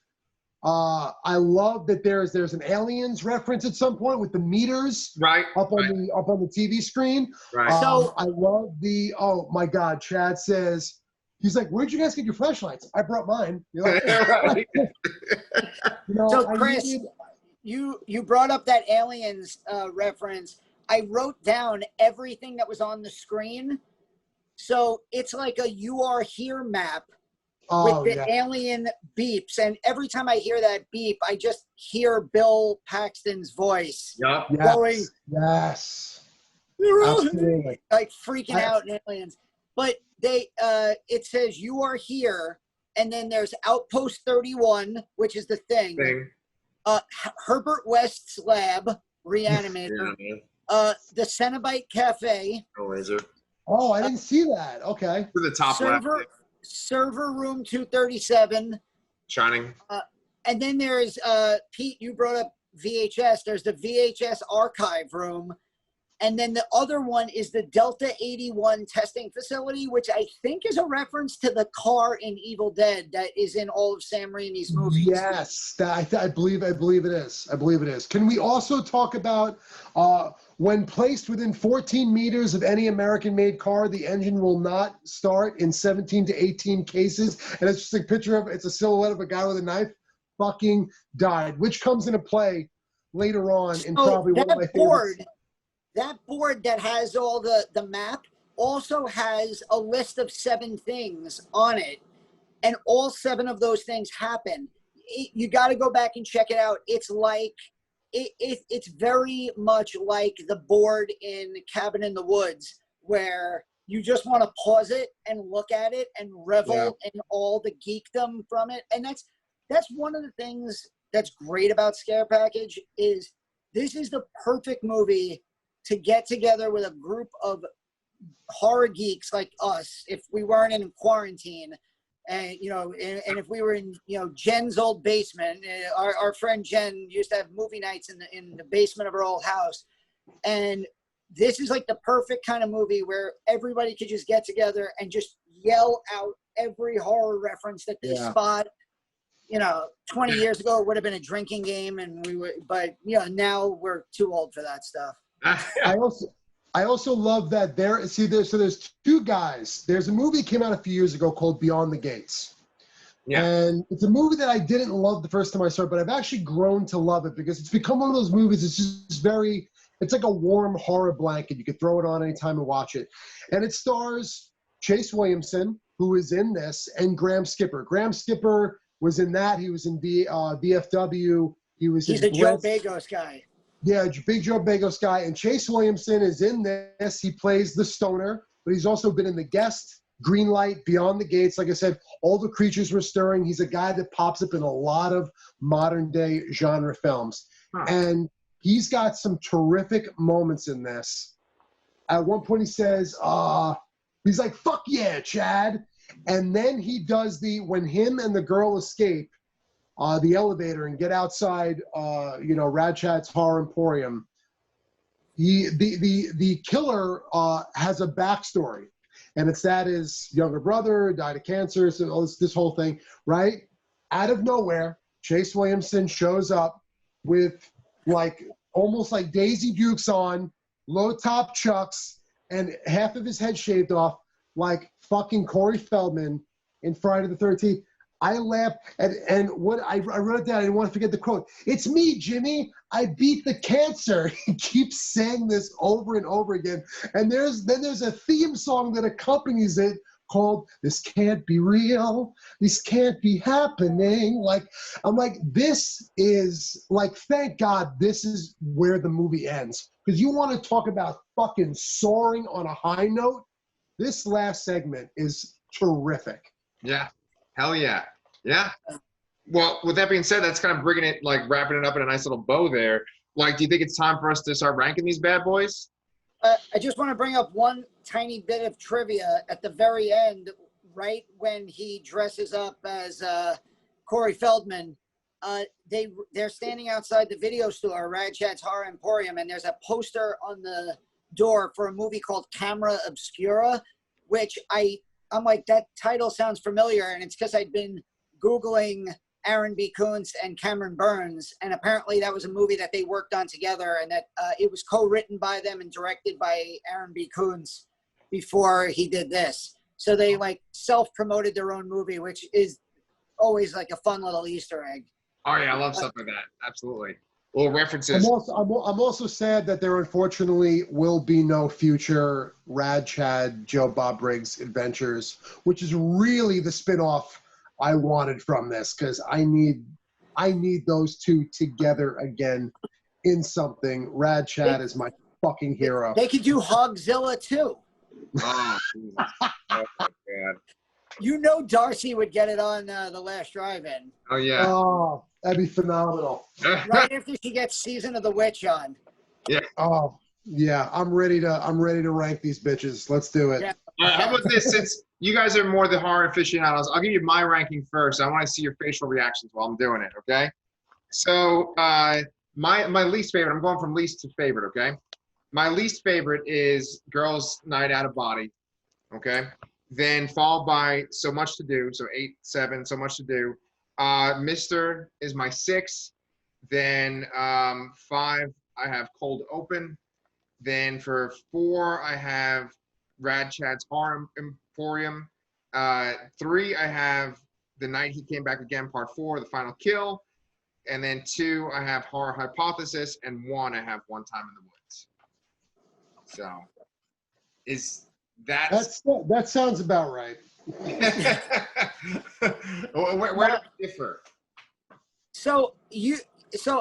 I love that there's an Aliens reference at some point with the meters up on the TV screen. Right. So I love oh my God, Chad says, he's like, where'd you guys get your flashlights? I brought mine. You're like, right. You know, so Chris, you brought up that Aliens reference. I wrote down everything that was on the screen. So it's like a "You Are Here" map with the alien beeps. And every time I hear that beep, I just hear Bill Paxton's voice going, yes. Absolutely. Like freaking out in Aliens. But it says "You Are Here," and then there's Outpost 31, which is the thing. Herbert West's lab, Reanimator. The Cenobite Cafe. Oh, I didn't see that. Okay. To the top left. Server room 237. Shining. And then there's, Pete, you brought up VHS. There's the VHS archive room. And then the other one is the Delta 81 testing facility, which I think is a reference to the car in Evil Dead that is in all of Sam Raimi's movies. Yes, I believe it is. I believe it is. Can we also talk about when placed within 14 meters of any American-made car, the engine will not start in 17 to 18 cases, and it's just a picture of it's a silhouette of a guy with a knife. Fucking died, which comes into play later on in probably one of my favorites. That board that has all the map also has a list of 7 things on it, and all 7 of those things happen. You got to go back and check it out. It's like it's very much like the board in Cabin in the Woods, where you just want to pause it and look at it and revel in all the geekdom from it. And that's one of the things that's great about Scare Package is this is the perfect movie to get together with a group of horror geeks like us, if we weren't in quarantine, and and if we were in Jen's old basement. Our friend Jen used to have movie nights in the basement of her old house, and this is like the perfect kind of movie where everybody could just get together and just yell out every horror reference that they spot. 20 years ago it would have been a drinking game, but now we're too old for that stuff. I also love that there's 2 guys. There's a movie that came out a few years ago called Beyond the Gates. Yeah. And it's a movie that I didn't love the first time I saw it, but I've actually grown to love it because it's become one of those movies. It's just it's like a warm horror blanket. You could throw it on anytime and watch it. And it stars Chase Williamson, who is in this, and Graham Skipper. Graham Skipper was in that. He was in VFW. He's a Joe Bagos guy. Yeah, big Joe Bagos guy. And Chase Williamson is in this. He plays the stoner, but he's also been in The Guest, Green Light, Beyond the Gates. Like I said, All the Creatures Were Stirring. He's a guy that pops up in a lot of modern-day genre films. Huh. And he's got some terrific moments in this. At one point he says, He's like, fuck yeah, Chad. And then he does when him and the girl escape the elevator and get outside, Rad Chad's Horror Emporium. The killer has a backstory, and it's that his younger brother died of cancer, so this whole thing, right? Out of nowhere, Chase Williamson shows up with almost like Daisy Dukes on, low top chucks, and half of his head shaved off, like fucking Corey Feldman in Friday the 13th. I laughed, and what I wrote it down. I didn't want to forget the quote. It's me, Jimmy. I beat the cancer. He keeps saying this over and over again. And there's a theme song that accompanies it called "This Can't Be Real. This Can't Be Happening." I'm like, this is thank God this is where the movie ends, because you want to talk about fucking soaring on a high note. This last segment is terrific. Yeah. Hell yeah. Yeah. Well, with that being said, that's kind of bringing it, wrapping it up in a nice little bow there. Do you think it's time for us to start ranking these bad boys? I just want to bring up one tiny bit of trivia at the very end, right when he dresses up as Corey Feldman. They're standing outside the video store, Rad Chad's Horror Emporium, and there's a poster on the door for a movie called Camera Obscura, which I'm like, that title sounds familiar, and it's because I'd been Googling Aaron B. Kuntz and Cameron Burns, and apparently that was a movie that they worked on together, and that it was co-written by them and directed by Aaron B. Kuntz before he did this. So they self-promoted their own movie, which is always a fun little Easter egg. Oh yeah, I love stuff like that. Absolutely. Little references. I'm also sad that there unfortunately will be no future Rad Chad, Joe Bob Briggs adventures, which is really the spinoff I wanted from this, because I need those two together again in something. Rad Chad is my fucking hero. They could do Hogzilla too. Oh, Jesus. Oh my God. You know Darcy would get it on The Last Drive-In. Oh yeah. Oh, that'd be phenomenal. Right after she gets Season of the Witch on. Yeah. Oh yeah, I'm ready to rank these bitches. Let's do it. Yeah. How about this? Since you guys are more the horror aficionados, I'll give you my ranking first. I want to see your facial reactions while I'm doing it. Okay. So my least favorite. I'm going from least to favorite. Okay. My least favorite is Girls' Night Out of Body. Okay. Then followed by So Much to Do. So 8, 7. So Much to Do. M.I.S.T.E.R is my 6. Then 5, I have Cold Open. Then for 4, I have Rad Chad's Horror Emporium. 3, I have The Night He Came Back Again, Part 4, The Final Kill. And then 2, I have Horror Hypothesis. And 1, I have One Time in the Woods. So, that sounds about right. where do we differ? So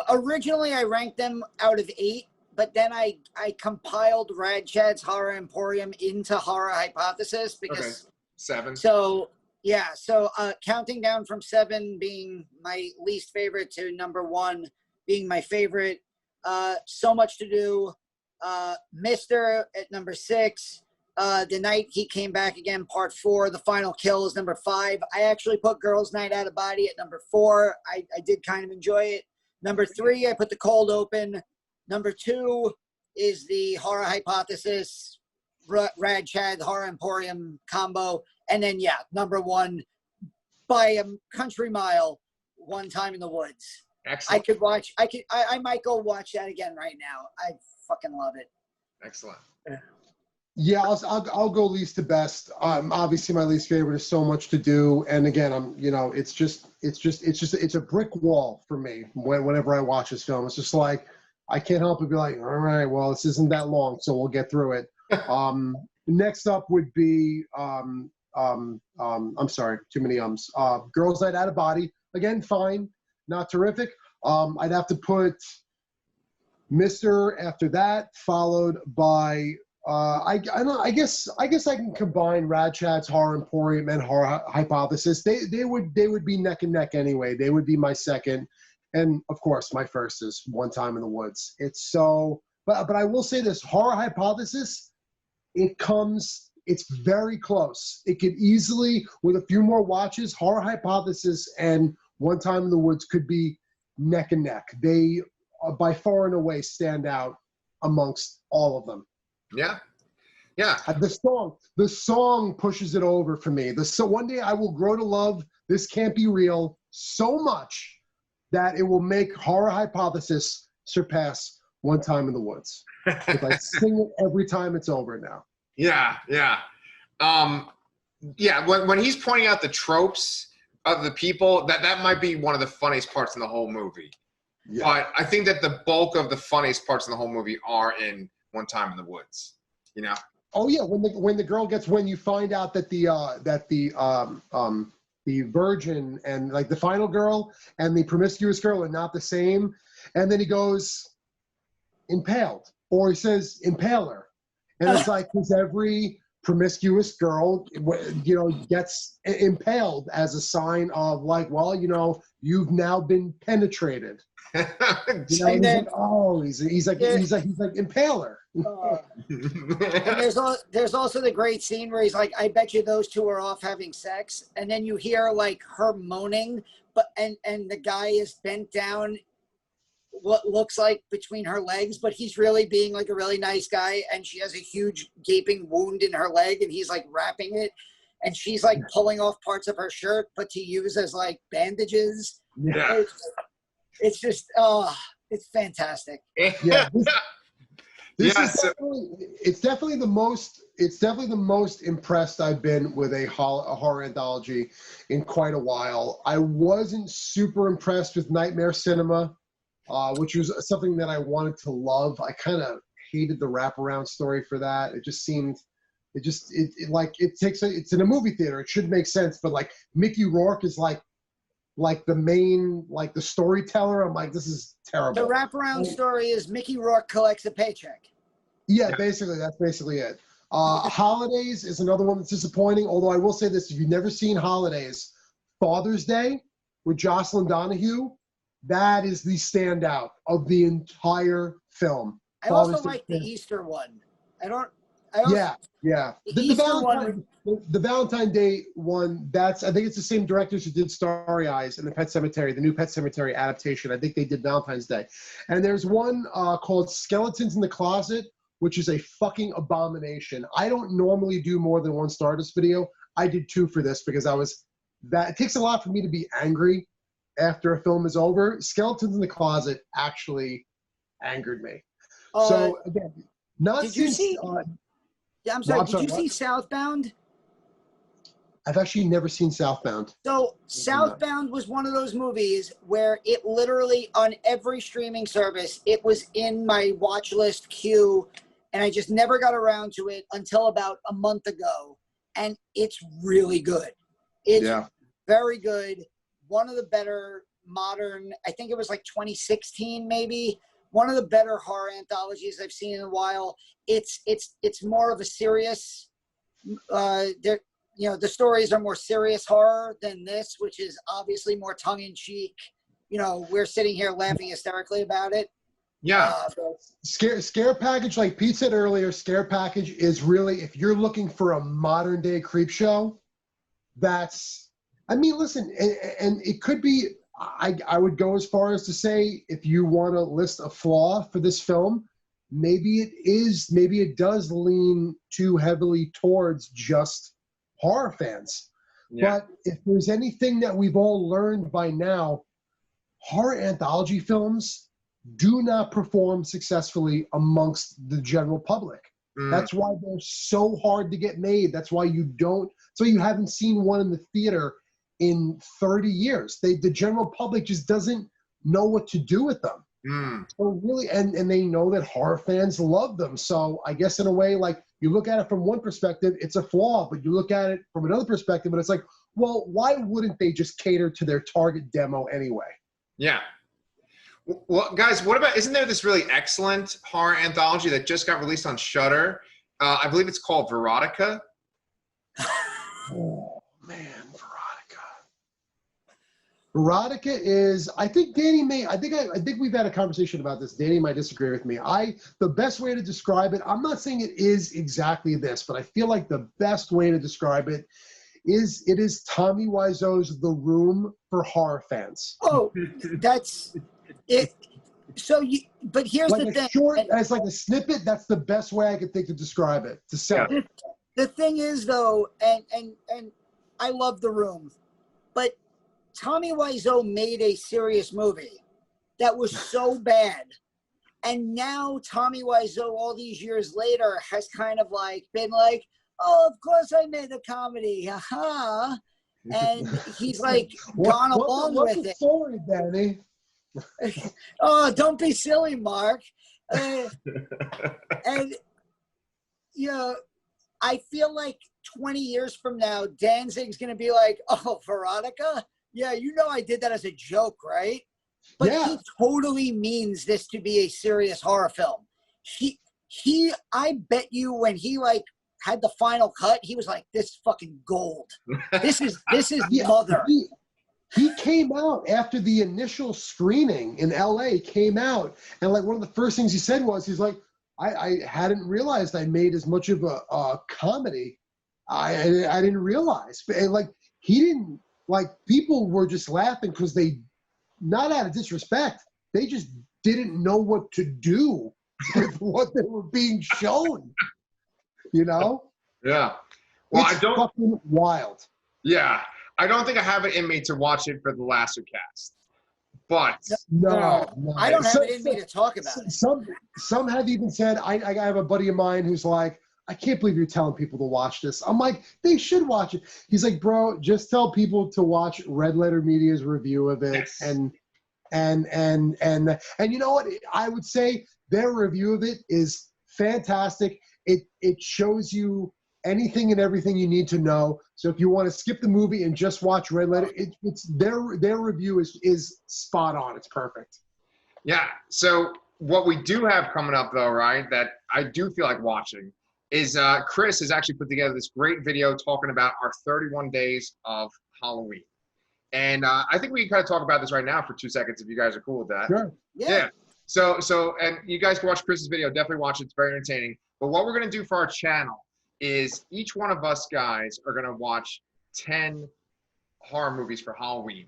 originally I ranked them out of 8, but then I compiled Rad Chad's Horror Emporium into Horror Hypothesis because. Okay. 7. So yeah, counting down from 7 being my least favorite to number 1 being my favorite. So Much to Do. M.I.S.T.E.R at number 6. The Night He Came Back Again, Part 4. The Final Kill is number 5. I actually put Girls' Night Out of Body at number 4. I did kind of enjoy it. Number 3, I put The Cold Open. Number 2 is the Horror Hypothesis, Rad Chad, Horror Emporium combo. And then, yeah, number 1, by a country mile, One Time in the Woods. Excellent. I might go watch that again right now. I fucking love it. Excellent. Yeah, I'll go least to best. Obviously my least favorite is So Much to Do, and again, it's a brick wall for me whenever I watch this film. It's just like I can't help but be like, all right, well, this isn't that long, so we'll get through it. Next up would be I'm sorry, too many ums. Girls' Night Out of Body. Again, fine, not terrific. I'd have to put M.I.S.T.E.R after that, followed by I guess I can combine Rad Chad's Horror Emporium and Horror Hypothesis. They would be neck and neck anyway. They would be my second, and of course my first is One Time in the Woods. It's so, but I will say this: Horror Hypothesis, it comes It's very close. It could easily, with a few more watches, Horror Hypothesis and One Time in the Woods could be neck and neck. They, by far and away, stand out amongst all of them. Yeah. Yeah. The song pushes it over for me. So one day I will grow to love This Can't Be Real so much that it will make Horror Hypothesis surpass One Time in the Woods. If I sing it every time it's over now. Yeah, yeah. Yeah, when he's pointing out the tropes of the people, that might be one of the funniest parts in the whole movie. Yeah. But I think that the bulk of the funniest parts in the whole movie are in One Time in the Woods. You know? Oh yeah, when you find out that the virgin and like the final girl and the promiscuous girl are not the same, and then he goes impaled, or he says impaler, and it's like, because every promiscuous girl, you know, gets impaled as a sign of like, well, you know, you've now been penetrated. You know, and then, he's like impaler. And there's also the great scene where he's like, I bet you those two are off having sex, and then you hear like her moaning, and the guy is bent down what looks like between her legs, but he's really being like a really nice guy, and she has a huge gaping wound in her leg, and he's like wrapping it, and she's like pulling off parts of her shirt but to use as like bandages. Yeah. It's just it's fantastic. Yeah. It's definitely the most impressed I've been with a horror anthology in quite a while. I wasn't super impressed with Nightmare Cinema, which was something that I wanted to love. I kind of hated the wraparound story for that. It just seemed, it's in a movie theater. It should make sense, but like Mickey Rourke is like the main, like the storyteller. I'm like, this is terrible. The wraparound story is Mickey Rourke collects a paycheck. Yeah, basically, that's basically it. Holidays is another one that's disappointing, although I will say this, if you've never seen Holidays, Father's Day with Jocelyn Donahue, that is the standout of the entire film. I also like the Easter one. Yeah. The Valentine Day one, I think it's the same directors who did Starry Eyes and the Pet Sematary, the new Pet Sematary adaptation. I think they did Valentine's Day. And there's one called Skeletons in the Closet, which is a fucking abomination. I don't normally do more than one Stardust video. I did 2 for this because it takes a lot for me to be angry after a film is over. Skeletons in the Closet actually angered me. So again, I'm sorry. Did you see Southbound? I've actually never seen Southbound. So Southbound was one of those movies where it literally, on every streaming service, it was in my watch list queue, and I just never got around to it until about a month ago. And it's really good. It's very good. One of the better modern, I think it was like 2016 maybe, one of the better horror anthologies I've seen in a while. It's more of a serious, the stories are more serious horror than this, which is obviously more tongue-in-cheek. You know, we're sitting here laughing hysterically about it. Yeah. Scare Package, like Pete said earlier, Scare Package is really, if you're looking for a modern-day creep show, listen, and it could be, I would go as far as to say, if you want to list a flaw for this film, maybe it does lean too heavily towards just horror fans. Yeah. But if there's anything that we've all learned by now, horror anthology films do not perform successfully amongst the general public. That's why they're so hard to get made. That's why you haven't seen one in the theater in 30 years. The general public just doesn't know what to do with them. So really, and they know that horror fans love them. So I guess in a way, like, you look at it from one perspective, it's a flaw, but you look at it from another perspective, and it's like, well, why wouldn't they just cater to their target demo anyway? Yeah. Well, guys, isn't there this really excellent horror anthology that just got released on SHUDDER? I believe it's called Veronica is, I think Danny I think we've had a conversation about this. Danny might disagree with me. The best way to describe it, I'm not saying it is exactly this, but I feel like the best way to describe it is Tommy Wiseau's The Room for horror fans. Oh, that's it. So but here's like the thing. As like a snippet, that's the best way I could think to describe it, to sell it. The thing is, though, and I love The Room, but Tommy Wiseau made a serious movie that was so bad. And now Tommy Wiseau, all these years later, has kind of like been like, oh, of course I made a comedy. Haha. And he's like gone along with it. Sorry, Danny. Oh, don't be silly, Mark. And, you know, I feel like 20 years from now, Danzig's going to be like, oh, Veronica? Yeah, you know I did that as a joke, right? But he totally means this to be a serious horror film. I bet you when he like had the final cut, he was like, this is fucking gold. This is Mother. He came out after the initial screening in LA came out, and like one of the first things he said was, he's like, I hadn't realized I made as much of a comedy. I didn't realize. But like he didn't, like people were just laughing because they, not out of disrespect, they just didn't know what to do with what they were being shown. You know? Yeah. Well, it's fucking wild. Yeah. I don't think I have it in me to watch it for the LaSercast. But no, I don't have it in me to talk about it. Some have even said, I have a buddy of mine who's like, I can't believe you're telling people to watch this. I'm like, they should watch it. He's like, bro, just tell people to watch Red Letter Media's review of it. Yes. And you know what? I would say their review of it is fantastic. It shows you anything and everything you need to know. So if you want to skip the movie and just watch Red Letter, it's their review is spot on. It's perfect. Yeah. So what we do have coming up though, right, that I do feel like watching is Chris has actually put together this great video talking about our 31 days of Halloween. And I think we can kind of talk about this right now for 2 seconds if you guys are cool with that. Sure. Yeah. So and you guys can watch Chris's video. Definitely watch it. It's very entertaining. But what we're going to do for our channel is each one of us guys are going to watch 10 horror movies for Halloween.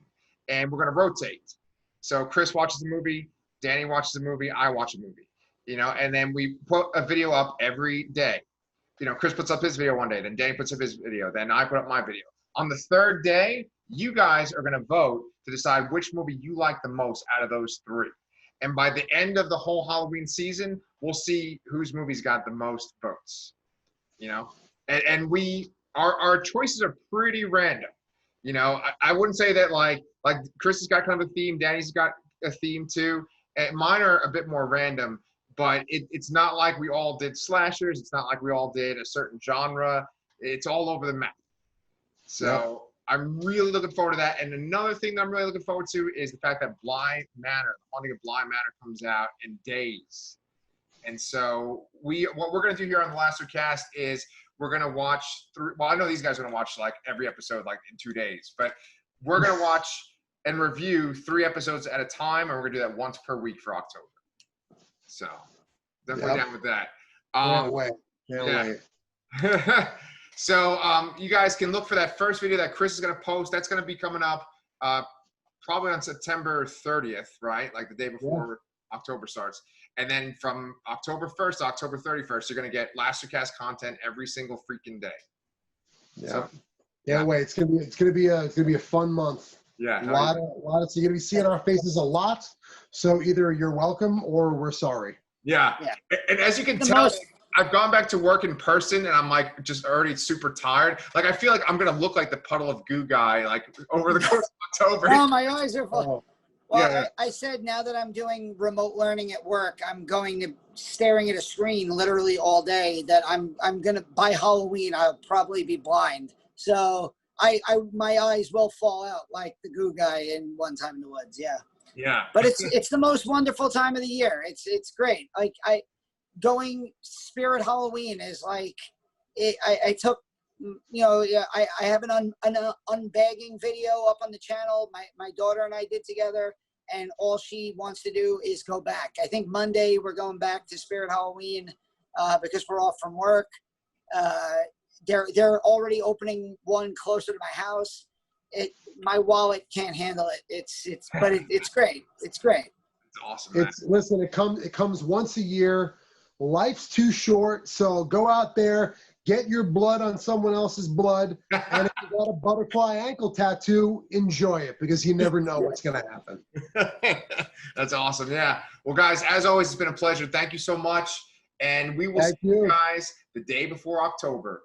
And we're going to rotate. So Chris watches a movie, Danny watches a movie, I watch a movie. You know, and then we put a video up every day. You know, Chris puts up his video one day, then Danny puts up his video, then I put up my video. On the third day, you guys are going to vote to decide which movie you like the most out of those three. And by the end of the whole Halloween season, we'll see whose movies got the most votes. You know, and our choices are pretty random. You know, I wouldn't say that like Chris has got kind of a theme, Danny's got a theme too. And mine are a bit more random, but it's not like we all did slashers. It's not like we all did a certain genre. It's all over the map. So I'm really looking forward to that. And another thing that I'm really looking forward to is the fact that Bly Manor, The Haunting of Bly Manor, comes out in days. And so what we're going to do here on the LaSercast is we're going to watch I know these guys are going to watch like every episode like in 2 days, but we're going to watch and review 3 episodes at a time, and we're going to do that once per week for October. So definitely down with that. Can't wait. So you guys can look for that first video that Chris is going to post. That's going to be coming up probably on September 30th, right? Like the day before October starts. And then from October 1st to October 31st, you're going to get LaSercast content every single freaking day. Yeah. So, wait. It's gonna be a fun month. Yeah. A lot of so you're gonna be seeing our faces a lot. So either you're welcome or we're sorry. Yeah. And as you can tell, I've gone back to work in person and I'm like just already super tired. Like I feel like I'm gonna look like the puddle of goo guy like over the course of October. Oh, my eyes are full. Well, yeah. I said now that I'm doing remote learning at work, I'm going to staring at a screen literally all day. That I'm gonna by Halloween I'll probably be blind. So my eyes will fall out like the goo guy in One Time in the Woods. Yeah. Yeah. But it's the most wonderful time of the year. It's great. Like going Spirit Halloween is like I took you know, yeah, I have an unbagging video up on the channel. My daughter and I did together, and all she wants to do is go back. I think Monday we're going back to Spirit Halloween because we're off from work. They're already opening one closer to my house. My wallet can't handle it. It's great. It's great. It's awesome. Man. Listen, it comes once a year. Life's too short, so go out there, get your blood on someone else's blood, and if you got a butterfly ankle tattoo, enjoy it, because you never know what's going to happen. That's awesome. Yeah. Well, guys, as always, it's been a pleasure. Thank you so much, and we will see you guys the day before October.